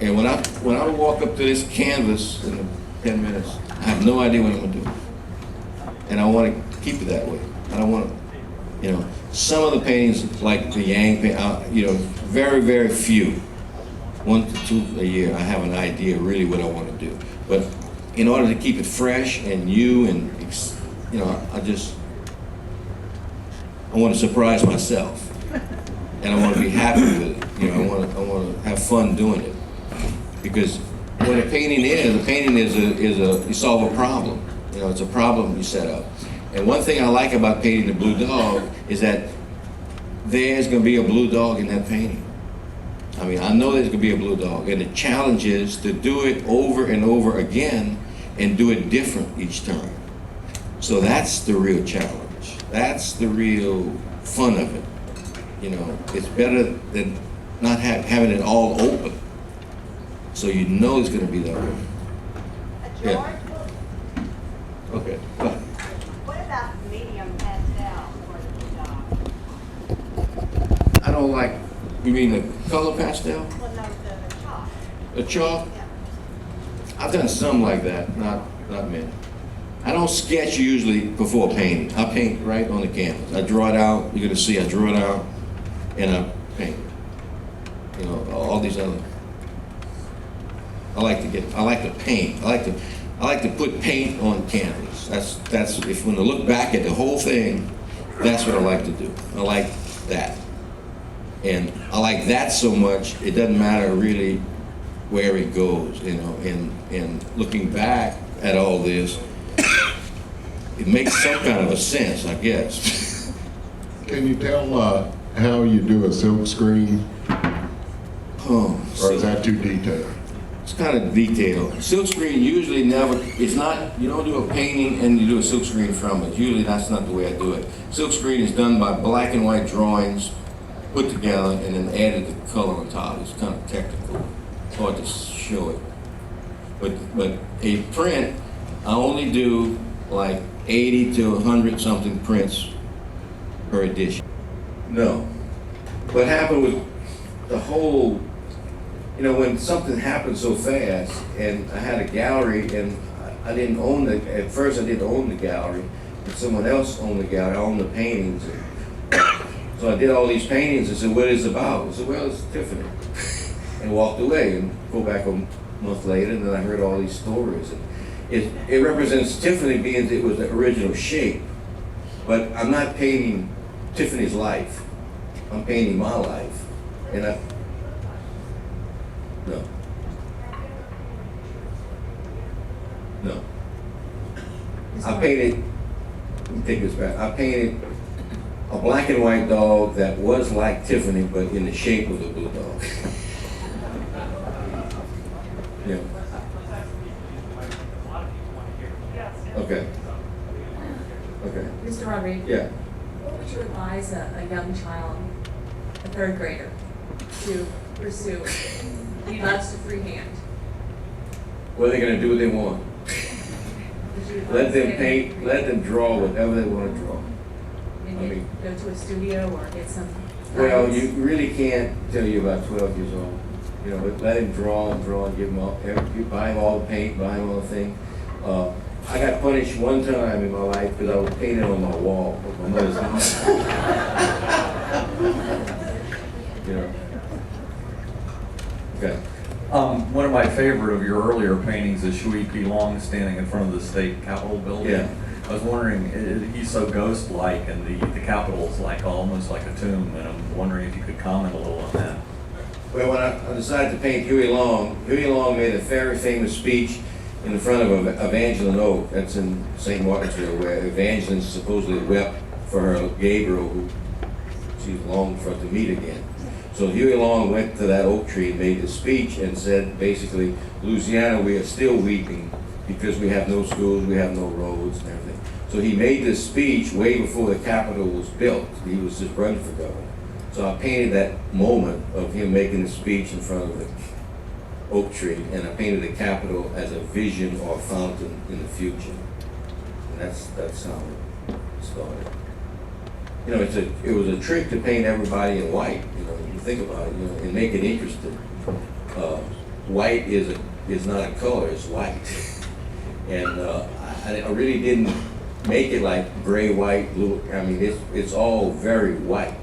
And when I walk up to this canvas in 10 minutes, I have no idea what I'm gonna do. And I want to keep it that way. I don't want to, some of the paintings like the Yang paint, very, very few, 1 to 2 a year, I have an idea really what I want to do. But in order to keep it fresh and new and, I want to surprise myself, and I want to be happy with it. You know, I want to have fun doing it, because what a painting is you solve a problem. You know, it's a problem you set up. And one thing I like about painting the blue dog is that there's going to be a blue dog in that painting. I mean, I know there's going to be a blue dog, and the challenge is to do it over and over again and do it different each time. So that's the real challenge. That's the real fun of it. You know, it's better than not having it all open. So you know it's going to be that way. George, Yeah. Okay. Go ahead. what about medium pastel for the blue dog? I don't like, you mean the color pastel? Well, no, the chalk. The chalk? Yeah. I've done some like that, not many. I don't sketch usually before painting. I paint right on the canvas. I draw it out, you're gonna see I draw it out, and I paint it. You know, all these other. I like to paint. I like to put paint on canvas. That's if when I look back at the whole thing, that's what I like to do. I like that. And I like that so much, it doesn't matter really where it goes, you know, and looking back at all this, it makes some kind of a sense, I guess. Can you tell how you do a silk screen, Oh, or is that too detailed? it's kind of detailed. Silk screen usually never, it's not, you don't do a painting and you do a silk screen from it. Usually that's not the way I do it. Silk screen is done by black and white drawings put together and then added the color on top. It's kind of technical. It's hard to show it. But a print, I only do like 80 to 100 something prints per edition. No. What happened with the whole, you know, when something happened so fast, and I had a gallery, and I didn't own at first I didn't own the gallery, but someone else owned the gallery, I owned the paintings. So I did all these paintings and said, what is it about? I said, well, it's Tiffany. And walked away, and go back a month later, and then I heard all these stories. And it represents Tiffany being it was the original shape, but I'm not painting Tiffany's life. I'm painting my life. And No. I painted, let me take this back. I painted a black and white dog that was like Tiffany, but in the shape of the blue dog. Yeah. Okay. Okay. Mr. Rodrigue, Yeah. what would you advise a young child, a third grader, to pursue? He loves to freehand. Well, they're gonna do what they want. Would you Let advise them they- paint, let them draw whatever they want to draw. Maybe I mean- go to a studio or get some. Well, guidance? you really can't tell you about 12 years old. You know, but let him draw and draw and give him all, you buy him all the paint, buy him all the thing. I got punished one time in my life because I was painting on my wall with my mother's house. You know. Okay. One of my favorite of your earlier paintings is Shui P. Long standing in front of the state capitol building. Yeah. I was wondering, he's so ghost-like, and the capitol's like almost like a tomb, and I'm wondering if you could comment a little on that. Well, when I decided to paint Huey Long made a very famous speech in the front of Evangeline Oak. That's in St. Martinsville, where Evangeline supposedly wept for her Gabriel, who she longed for to meet again. So Huey Long went to that oak tree and made a speech and said, basically, Louisiana, we are still weeping because we have no schools, we have no roads and everything. So he made this speech way before the Capitol was built. He was just running for governor. So I painted that moment of him making the speech in front of the oak tree, and I painted the Capitol as a vision or fountain in the future. And that's how it started. You know, it was a trick to paint everybody in white. You know, you think about it, you know, and make it interesting. White is not a color; it's white. And I really didn't make it like gray, white, blue. I mean, it's all very white.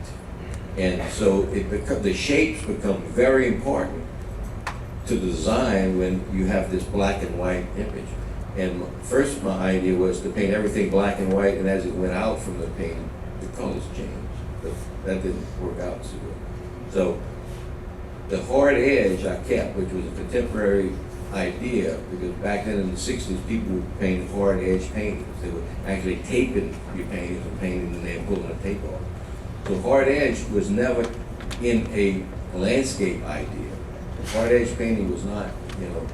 And so the shapes become very important to the design when you have this black and white image. And first my idea was to paint everything black and white, and as it went out from the painting, the colors changed. But that didn't work out too well. So the hard edge I kept, which was a contemporary idea, because back then in the 60s, people painted hard edge paintings. They were actually taping your paintings and painting and then pulling the tape off. So hard edge was never in a landscape idea. Hard edge painting was not,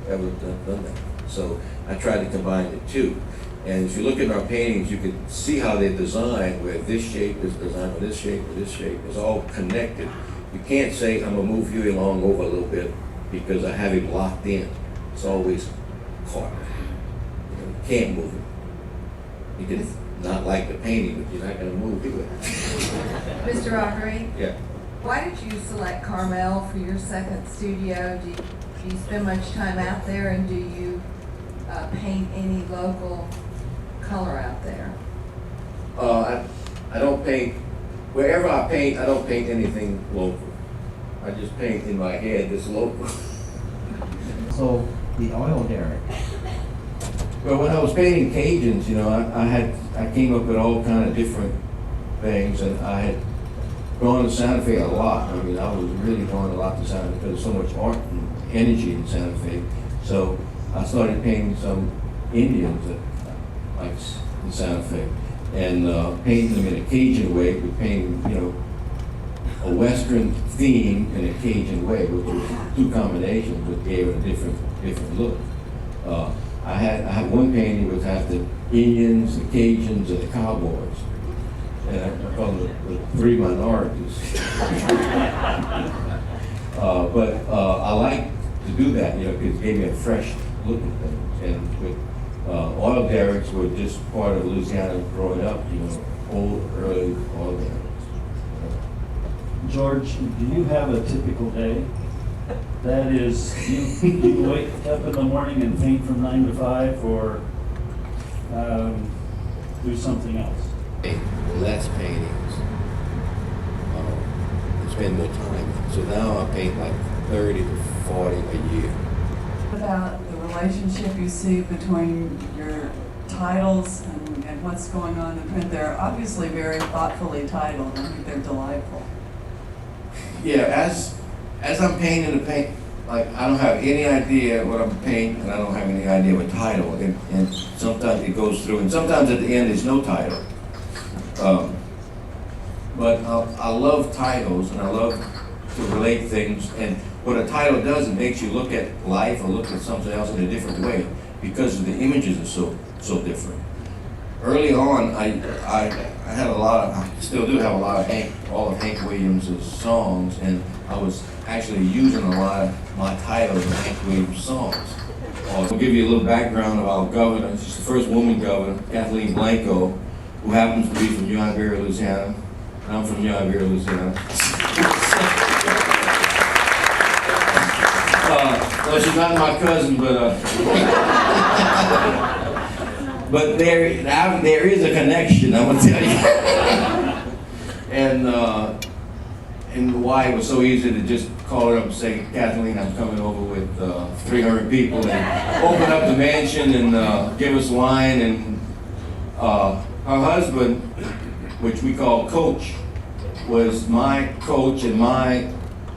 ever done that. So I tried to combine the two. And if you look at our paintings, you can see how they're designed, where this shape is designed with this shape, with this shape. It's all connected. You can't say, I'm gonna move you along over a little bit because I have him locked in. It's always caught. You can't move it. You can not like the painting, but you're not gonna move either. Mr. Rodrigue, Yeah. why did you select Carmel for your second studio? Do you spend much time out there, and do you paint any local color out there? I don't paint, wherever I paint, I don't paint anything local. I just paint in my head that's local. So the oil derrick. Well, when I was painting Cajuns, I came up with all kind of different things, and I had gone to Santa Fe a lot. I mean, I was really going a lot to Santa Fe because there's so much art and energy in Santa Fe. So I started painting some Indians that in Santa Fe, and painting them in a Cajun way, but painting, a Western theme in a Cajun way, which was two combinations, which gave it a different look. I had one painting which had the Indians, the Cajuns, and the Cowboys, and I call them the three minorities. But I like to do that, because it gave me a fresh look at things. And with oil derricks were just part of Louisiana growing up, old, early oil derricks. George, do you have a typical day? That is, you wake up in the morning and paint from 9 to 5, or do something else? Less paintings, and spend more time. So now I paint like 30 to 40 a year. What about the relationship you see between your titles and what's going on in print? They're obviously very thoughtfully titled. I think they're delightful. Yeah, as I'm painting the paint, like I don't have any idea what I'm painting, and I don't have any idea what title, and sometimes it goes through, and sometimes at the end there's no title. But I love titles, and I love to relate things, and what a title does, it makes you look at life or look at something else in a different way, because the images are so different. Early on, I had a lot of, I still do have a lot of all of Hank Williams' songs, and I was actually using a lot of my titles in Hank Williams' songs. I'll give you a little background of our governor. She's the first woman governor, Kathleen Blanco, who happens to be from Alexandria, Louisiana, and I'm from Alexandria, Louisiana. Well, she's not my cousin, but there is a connection, I'm gonna tell you. And why it was so easy to just call her up and say, Kathleen, I'm coming over with 300 people, and open up the mansion and give us wine. And her husband, which we call Coach, was my coach and my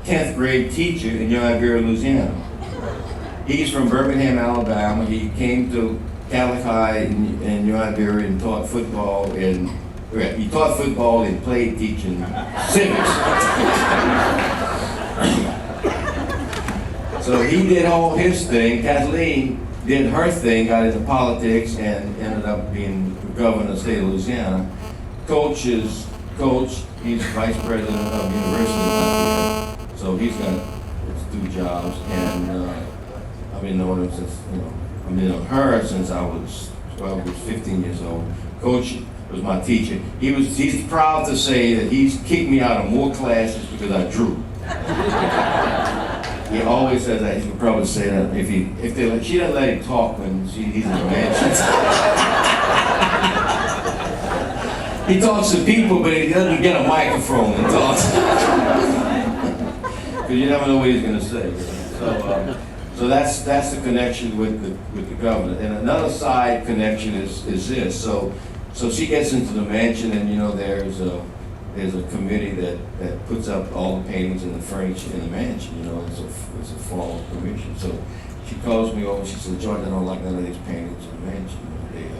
10th grade teacher in Alexandria, Louisiana. He's from Birmingham, Alabama. He came to Catholic High in Alexandria and taught football and played teaching civics. So he did all his thing. Kathleen did her thing, got into politics, and ended up being governor of the state of Louisiana. Coach, he's vice president of the University of Monthaven. So he's got his 2 jobs, and I've been knowing him since, I've been on her since I was 15 years old. Coach was my teacher. He's proud to say that he's kicked me out of more classes because I drew. He always says that. He would probably say that she doesn't let him talk when he's in the mansion. He talks to people, but he doesn't get a microphone and talks. Because you never know what he's going to say. So that's the connection with the governor. And another side connection is this. So So she gets into the mansion, and you know, there's a committee that puts up all the paintings and the furniture in the mansion. You know, it's a formal permission. So she calls me over. She said, "George, I don't like none of these paintings in the mansion. You know,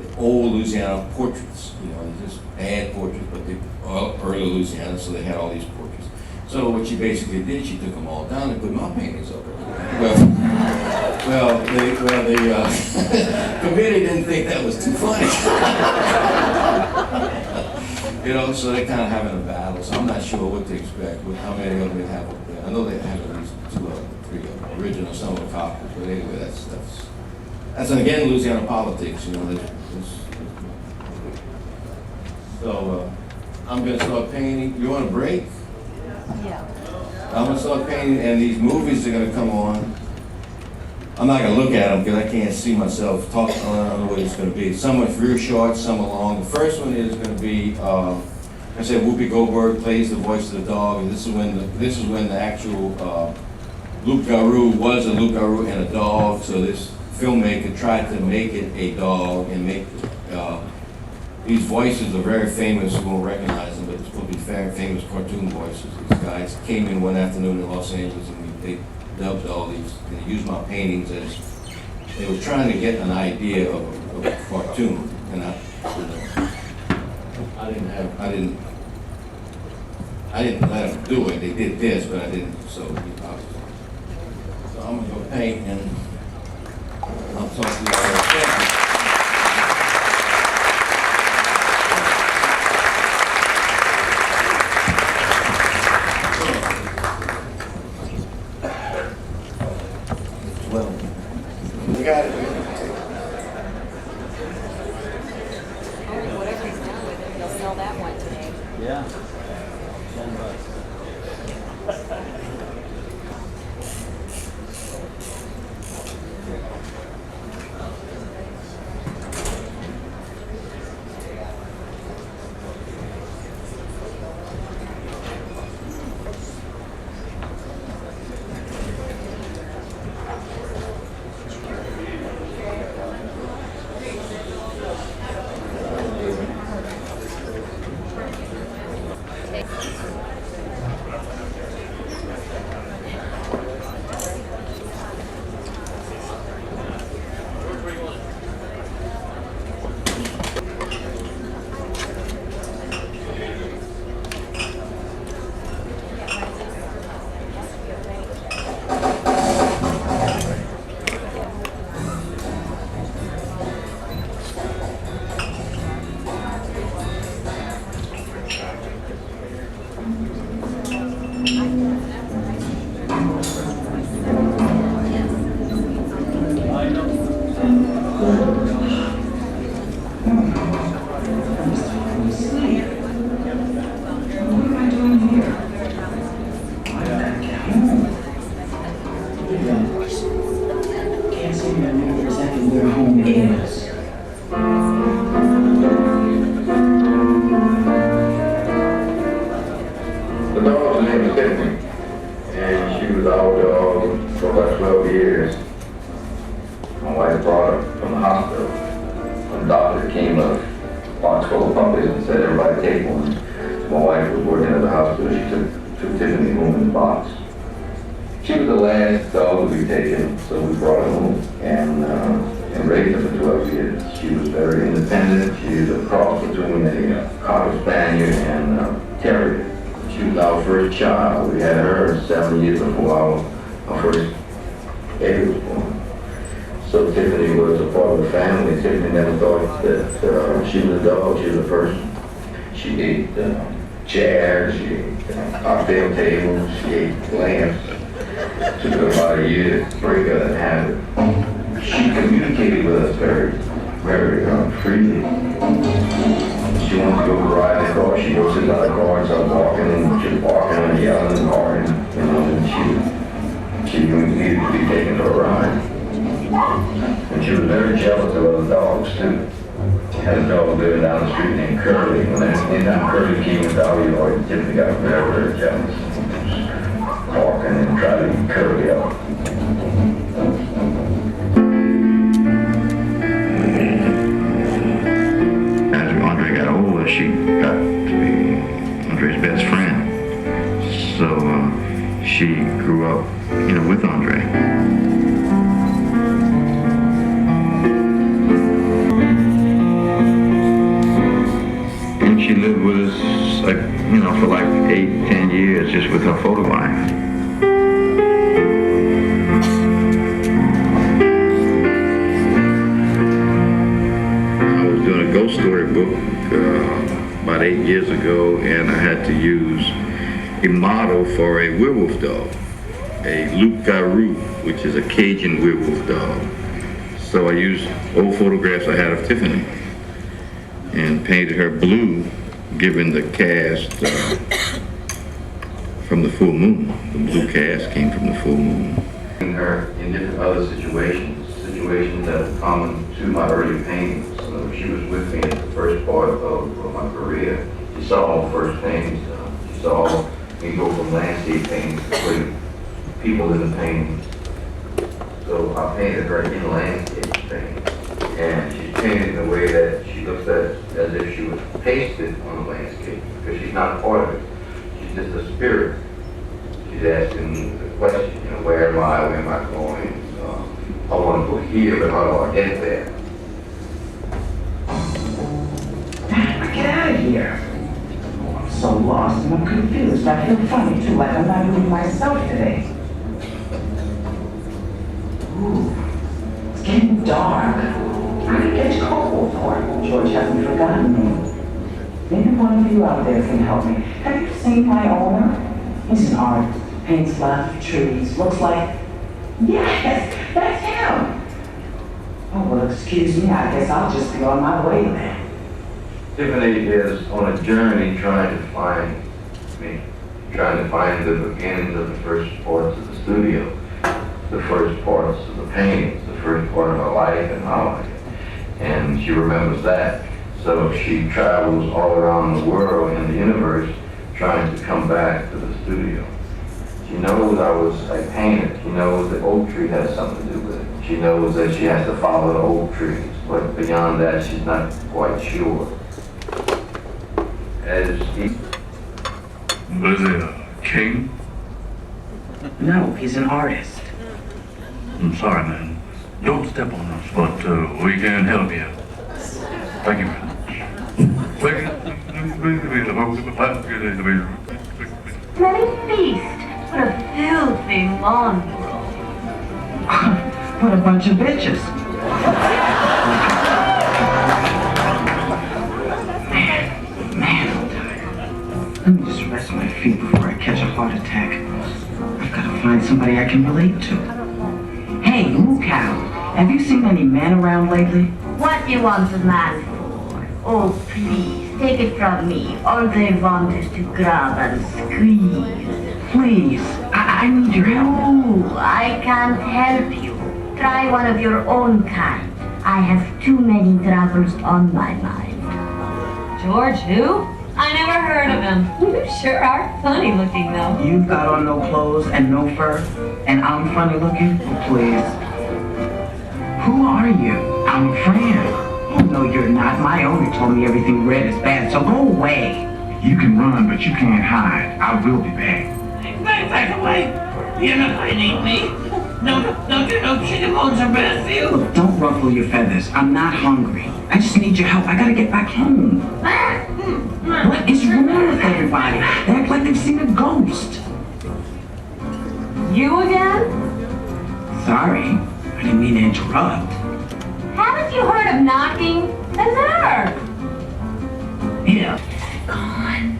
they're old Louisiana portraits. You know, they're just bad portraits, but they're early Louisiana, so they had all these portraits." So what she basically did, she took them all down and put my paintings up. Well, the committee didn't think that was too funny. You know, so they're kind of having a battle. So I'm not sure what to expect, with how many of them they have up there. I know they have at least 2 or 3 original, some of the copies. But anyway, that's again Louisiana politics. You know, so I'm gonna start painting. You want a break? Yeah. I'm gonna start painting, and these movies are gonna come on. I'm not gonna look at them because I can't see myself talking. I don't know what it's gonna be. Some are real short, some are long. The first one is gonna be, I said Whoopi Goldberg plays the voice of the dog, and this is when the actual Loup Garou was a loup garou and a dog. So this filmmaker tried to make it a dog and make these voices are very famous. You won't recognize them, but it's supposed to be very famous cartoon voices. These guys came in one afternoon in Los Angeles, and they dubbed all these, and they used my paintings as, they were trying to get an idea of a cartoon, and I didn't let them do it. They did this, but I didn't, so I'm gonna go paint, and I'll talk to you all. Thank you. Whatever he's done with it, he'll sell that one today. Yeah. The dog's name is Tiffany, and she was our dog for about 12 years. My wife brought her from the hospital. When the doctor came up, box full of puppies, and said, "Everybody take one." My wife was working at the hospital. She took Tiffany home in the box. She was the last dog to be taken, so we brought her home and raised her for 12 years. She was very independent. She was a cross between a Cocker Spaniel and a Terrier. She was our first child. We had her 7 years before our first baby was born. So Tiffany was a part of the family. Tiffany never thought that she was a dog. She was a person. She ate chairs, she ate cocktail tables, she ate lamps. It took her about a year to break that habit. She communicated with us very freely. She wanted to go ride in the car. She goes sit by the car and start walking, and she was walking and yelling and barking, you know, and she needed to be taken for a ride. And she was very jealous of other dogs too. Had a dog living down the street named Curly. When anytime Curly came in the dog yard, Tiffany got very jealous. Barking and trying to eat Curly up. grew up, with Andre. And she lived with us, for like 8-10 years, just with her photograph. I was doing a ghost story book about 8 years ago, and I had to use a model for a werewolf dog, a loup-garou, which is a Cajun werewolf dog. So I used old photographs I had of Tiffany and painted her blue, given the cast from the full moon. The blue cast came from the full moon. Her in different other situations that are common to my early paintings. So she was with me in the first part of my career. She saw all the first paintings. She saw me go from landscape paintings to putting people in the paintings. So I painted her in landscape paintings. And she's painted in a way that she looks at as if she was pasted on the landscape, because she's not part of it. She's just a spirit. She's asking the question, where am I? Where am I going? I want to go here, but how do I get there? Get out of here. Oh, I'm so lost and I'm confused. I feel funny too, like I'm not even myself today. Ooh, it's getting dark. I could get cold for it. George hasn't forgotten me. Maybe one of you out there can help me. Have you seen my owner? He's an artist. Paints lots of trees. Looks like... Yes, that's him. Oh, well, excuse me. I guess I'll just be on my way then. Tiffany is on a journey trying to find me, trying to find the beginnings of the first parts of the studio, the first parts of the paintings, the first part of my life and my life. And she remembers that. So she travels all around the world and the universe trying to come back to the studio. She knows I painted. She knows the oak tree has something to do with it. She knows that she has to follow the oak trees, but beyond that, she's not quite sure. As he... Was it a king? No, he's an artist. I'm sorry, man. Don't step on us, but we can help you. Thank you very much. Let me feast. What a filthy mongrel. What a bunch of bitches. Man, I'm tired. Let me just rest my feet before I catch a heart attack. I've got to find somebody I can relate to. Hey, Moo Cow, have you seen any men around lately? What do you want a man for? Oh, please, take it from me. All they want is to grab and squeeze. Please, I need your help. No, I can't help you. Try one of your own kind. I have too many troubles on my mind. George who? I never heard of him. You sure are funny looking though. You've got on no clothes and no fur, and I'm funny looking? Oh, please. Who are you? I'm a friend. Oh, no, you're not. My owner told me everything red is bad, so go away. You can run, but you can't hide. I will be back. Back away. You're not going to eat me. No chicken bones are bad for you. Look, don't ruffle your feathers. I'm not hungry. I just need your help. I gotta get back home. What is wrong with everybody? They act like they've seen a ghost. You again? Sorry, I didn't mean to interrupt. Haven't you heard of knocking? The nerve! Yeah. Gone.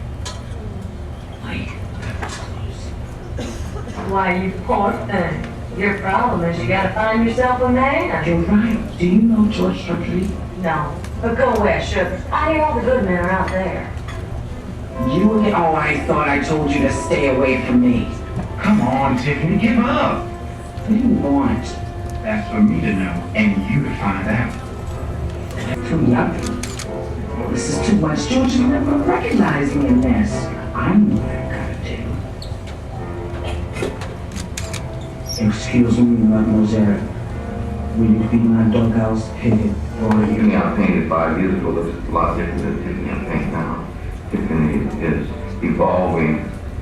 Why, you poor thing. Your problem is you gotta find yourself a man. You're right. Do you know George Rodrigue? No, but go where, sugar? I hear all the good men are out there. You again? Oh, I thought I told you to stay away from me. Come on, Tiffany, give up. What do you want? That's for me to know, and you to find out. From nothing. This is too much. George will never recognize me in this. I know what I gotta do. Excuse me, mademoiselle. Will you be my doghouse head for you? Tiffany I painted 5 years ago looks a lot different than Tiffany I paint now. Tiffany is evolving,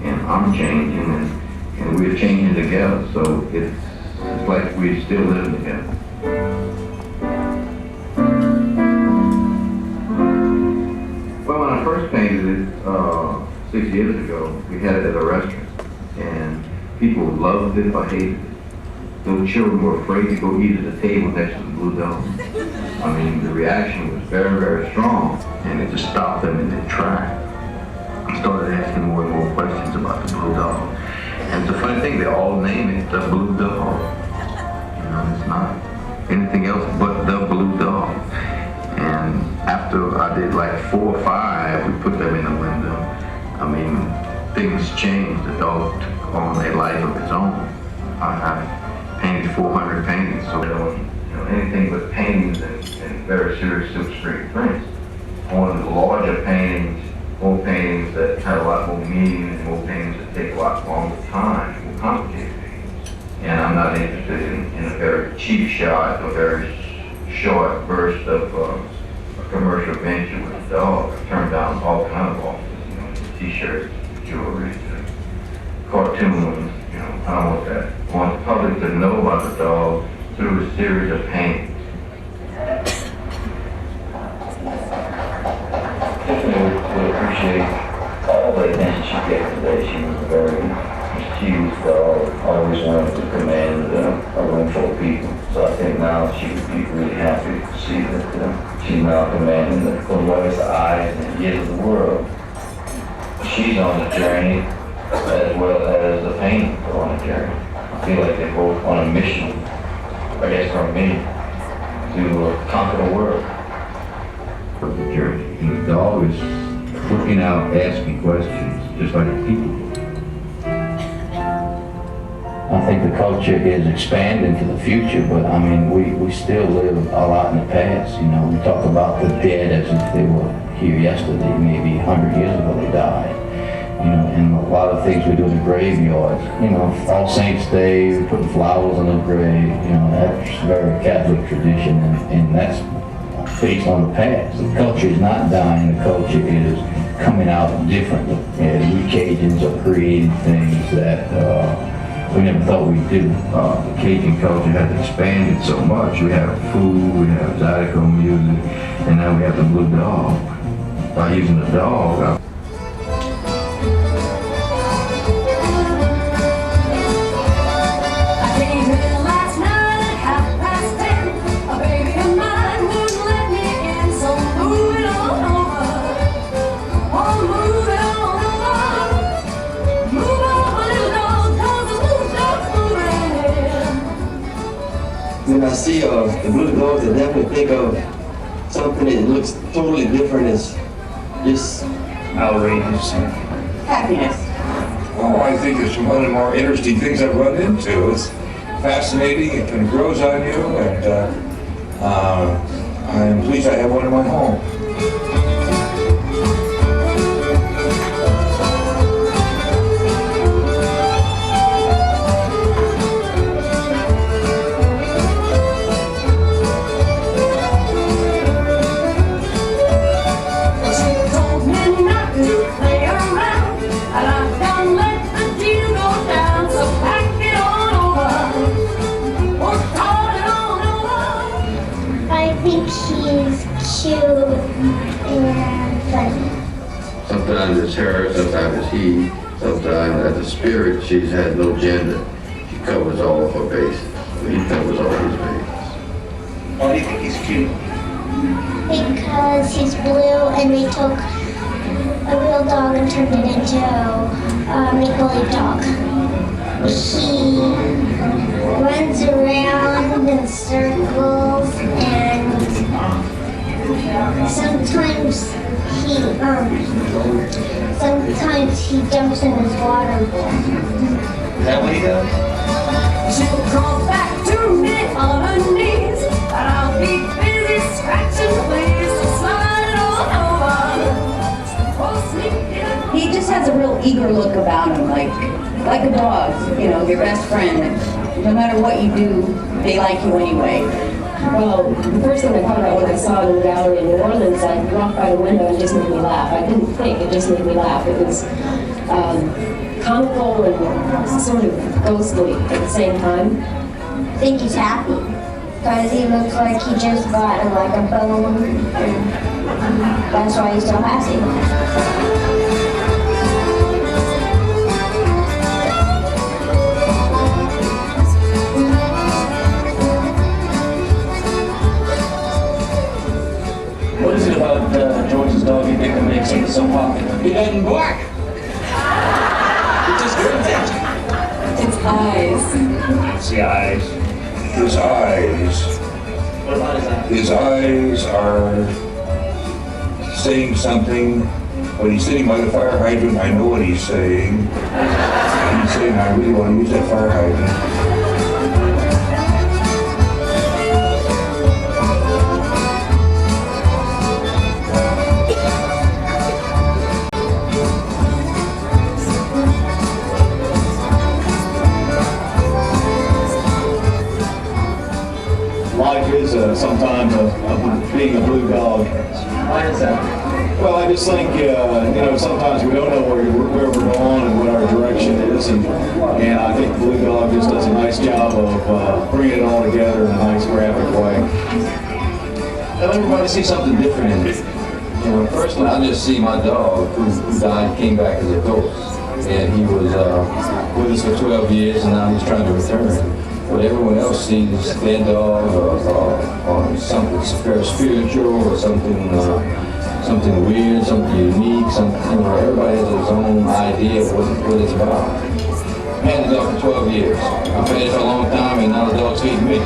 and I'm changing, and and we're changing together, so it's like we're still living together. Well, when I first painted it 6 years ago, we had it at a restaurant, and people loved it or hated it. Those children were afraid to go eat at the table next to the Blue Dog. I mean, the reaction was very, very strong, and it just stopped them in their track. I started asking more and more questions about the Blue Dog. And it's a funny thing, they all name it the Blue Dog. You know, it's not anything else but the Blue Dog. And after I did like 4 or 5, we put them in the window. I mean, things changed. The dog took on a life of its own. I painted 400 paintings, so I don't, anything but paintings and very serious silk-screen prints. On the larger paintings, more paintings that have a lot more meaning, and more paintings that take a lot longer time, more complicated paintings. And I'm not interested in a very cheap shot, a very short burst of a commercial venture with a dog. I turned down all kinds of offers, t-shirts, jewelry, cartoons. I don't want that. I want the public to know about the dog through a series of paintings. Tiffany would appreciate all the attention she gave today. She was a very mischievous dog, always wanted to command a room full of people. So I think now she would be really happy to see that she's now commanding the lowest eyes and ears of the world. She's on the journey as well as the painting are on a journey. I feel like they're both on a mission, I guess from me, to conquer the world. Of the journey. And the dog is looking out, asking questions, just like people. I think the culture is expanding to the future, but I mean, we still live a lot in the past. We talk about the dead as if they were here yesterday, maybe 100 years ago they died. And a lot of things we do in the graveyards. All Saints Day, we put flowers on the grave. That's very Catholic tradition, and that's based on the past. The culture is not dying. The culture is coming out differently. And we Cajuns are creating things that we never thought we'd do. The Cajun culture has expanded so much. We have food, we have zydeco music, and now we have the Blue Dog. By using the dog, when I see the Blue Dogs, I definitely think of something that looks totally different. It's just outrageous. Happiness. Oh, I think it's one of the more interesting things I've run into. It's fascinating, it kind of grows on you, and I'm pleased I have one in my home. Sometimes it's her, sometimes it's he, sometimes as a spirit she's had no gender. She covers all of her bases. He covers all his bases. Why do you think he's cute? Because he's blue and they took a real dog and turned it into a make-believe dog. He runs around in circles and sometimes he jumps in his water bowl. Is that what he does? She'll crawl back to me on her knees, and I'll be busy scratching the place to slide it all over. He just has a real eager look about him, like a dog, your best friend. No matter what you do, they like you anyway. Well, the first thing I thought about when I saw it in the gallery in New Orleans, I walked by the window and it just made me laugh. I didn't think, it just made me laugh. It was comical and sort of ghostly at the same time? I think he's happy because he looks like he just got like a bone, and that's why he's so happy. What is it about George's dog you think that makes him so popular? He doesn't bark. He just grins at you. Its eyes. It's the eyes. His eyes. What about his eyes? His eyes are saying something. When he's sitting by the fire hydrant, I know what he's saying. He's saying, I really want to use that fire hydrant. Life is sometimes being a blue dog. Why is that? Well, I just think, sometimes we don't know where we're going and what our direction is, and I think the blue dog just does a nice job of bringing it all together in a nice graphic way. Let everybody see something different in me. Personally, I just see my dog who died, came back as a ghost, and he was with us for 12 years, and now he's trying to return. But everyone else sees their dog or something very spiritual or something weird, something unique, something. Everybody has its own idea of what it's about. I've had the dog for 12 years. I've had it for a long time, and now the dog's feeding me.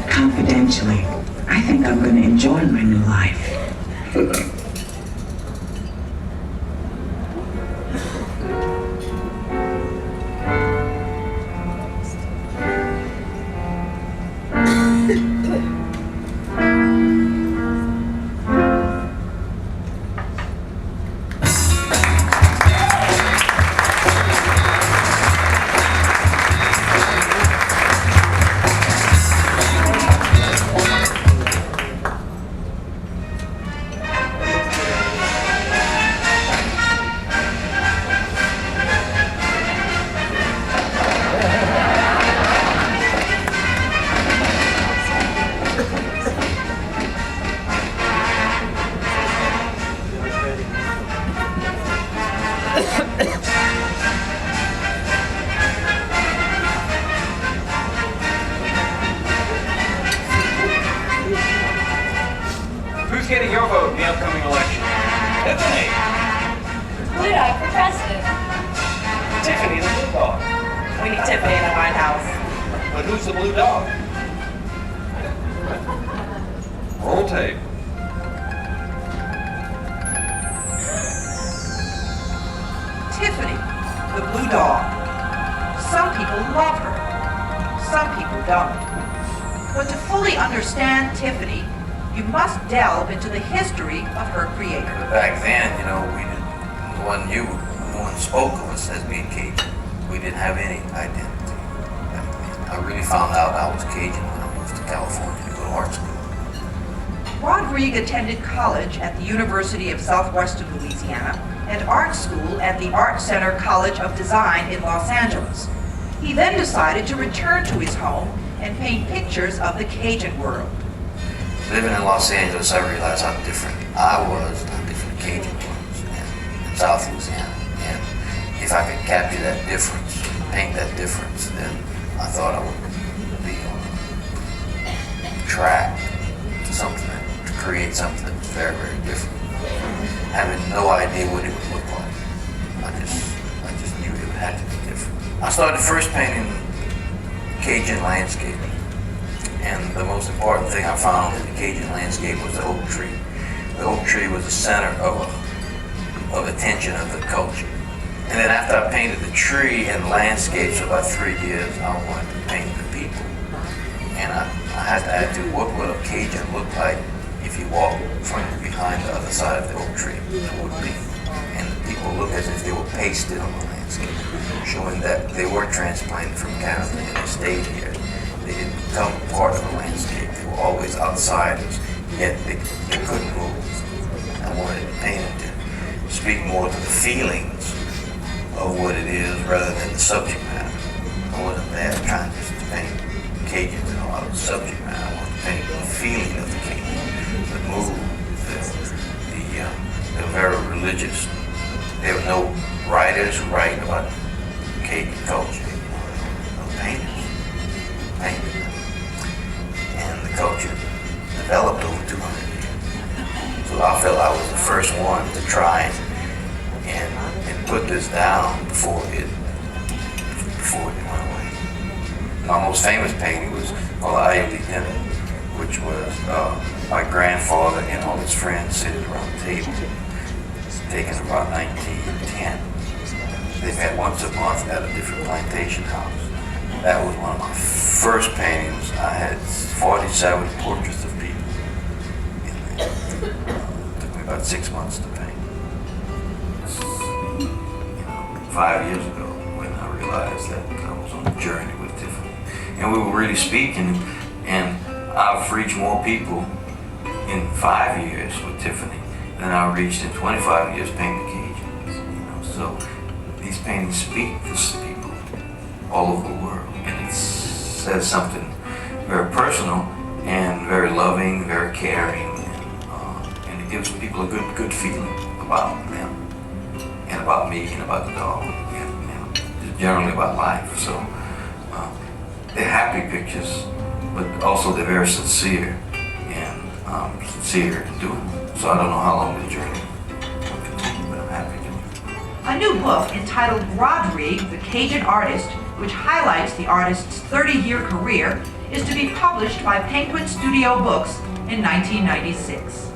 Confidentially, I think I'm going to enjoy my new life. Who's getting your vote in the upcoming election? Tiffany! Blue Dog for president. Tiffany the Blue Dog. We need Tiffany in the White House. But who's the Blue Dog? Roll tape. Tiffany, the Blue Dog. Some people love her. Some people don't. But to fully understand Tiffany, you must delve into the history of her creator. Back then, we didn't, no one spoke of us as being Cajun. We didn't have any identity. I really found out I was Cajun when I moved to California to go to art school. Rodrigue attended college at the University of Southwestern Louisiana and art school at the Art Center College of Design in Los Angeles. He then decided to return to his home and paint pictures of the Cajun world. Living in Los Angeles, I realized how different I was, how different Cajun was in South Louisiana. And if I could capture that difference, paint that difference, then I thought I would be on a track to something, to create something that was very, very different. Having no idea what it would look like. I just knew it had to be different. I started first painting Cajun landscape. And the most important thing I found in the Cajun landscape was the oak tree. The oak tree was the center of attention of the culture. And then after I painted the tree and landscapes for about 3 years, I wanted to paint the people. And I had to add to what would a Cajun look like if you walked from behind the other side of the oak tree. It would be and the people look as if they were pasted on the landscape, showing that they were transplanted from Canada and they stayed here. They didn't become part of the landscape. They were always outsiders, yet they couldn't move. I wanted to paint it to speak more to the feelings of what it is rather than the subject matter. I wasn't there trying just to paint Cajuns and a lot of the subject matter. I wanted to paint the feeling of the Cajun, the mood, they're very religious. There were no writers who write about Cajun culture. No painters painted them. And the culture developed over 200 years. So I felt I was the first one to try and put this down before it went away. My most famous painting was called Decatur, which was my grandfather and all his friends sitting around the table. It's taken about 1910. They met once a month at a different plantation house. That was one of my first paintings. I had 47 portraits of people in there. It took me about 6 months to paint. 5 years ago when I realized that I was on a journey with Tiffany. And we were really speaking, and I've reached more people in 5 years with Tiffany than I reached in 25 years painting Cajuns. So these paintings speak to people all over the world, and it says something very personal and very loving, very caring, and it gives people a good feeling about them and about me and about the dog, and generally about life. So they're happy pictures, but also they're very sincere and sincere in doing it. So I don't know how long the journey will continue, but I'm happy doing it. A new book entitled Rodrigue, the Cajun Artist, which highlights the artist's 30-year career, is to be published by Penguin Studio Books in 1996.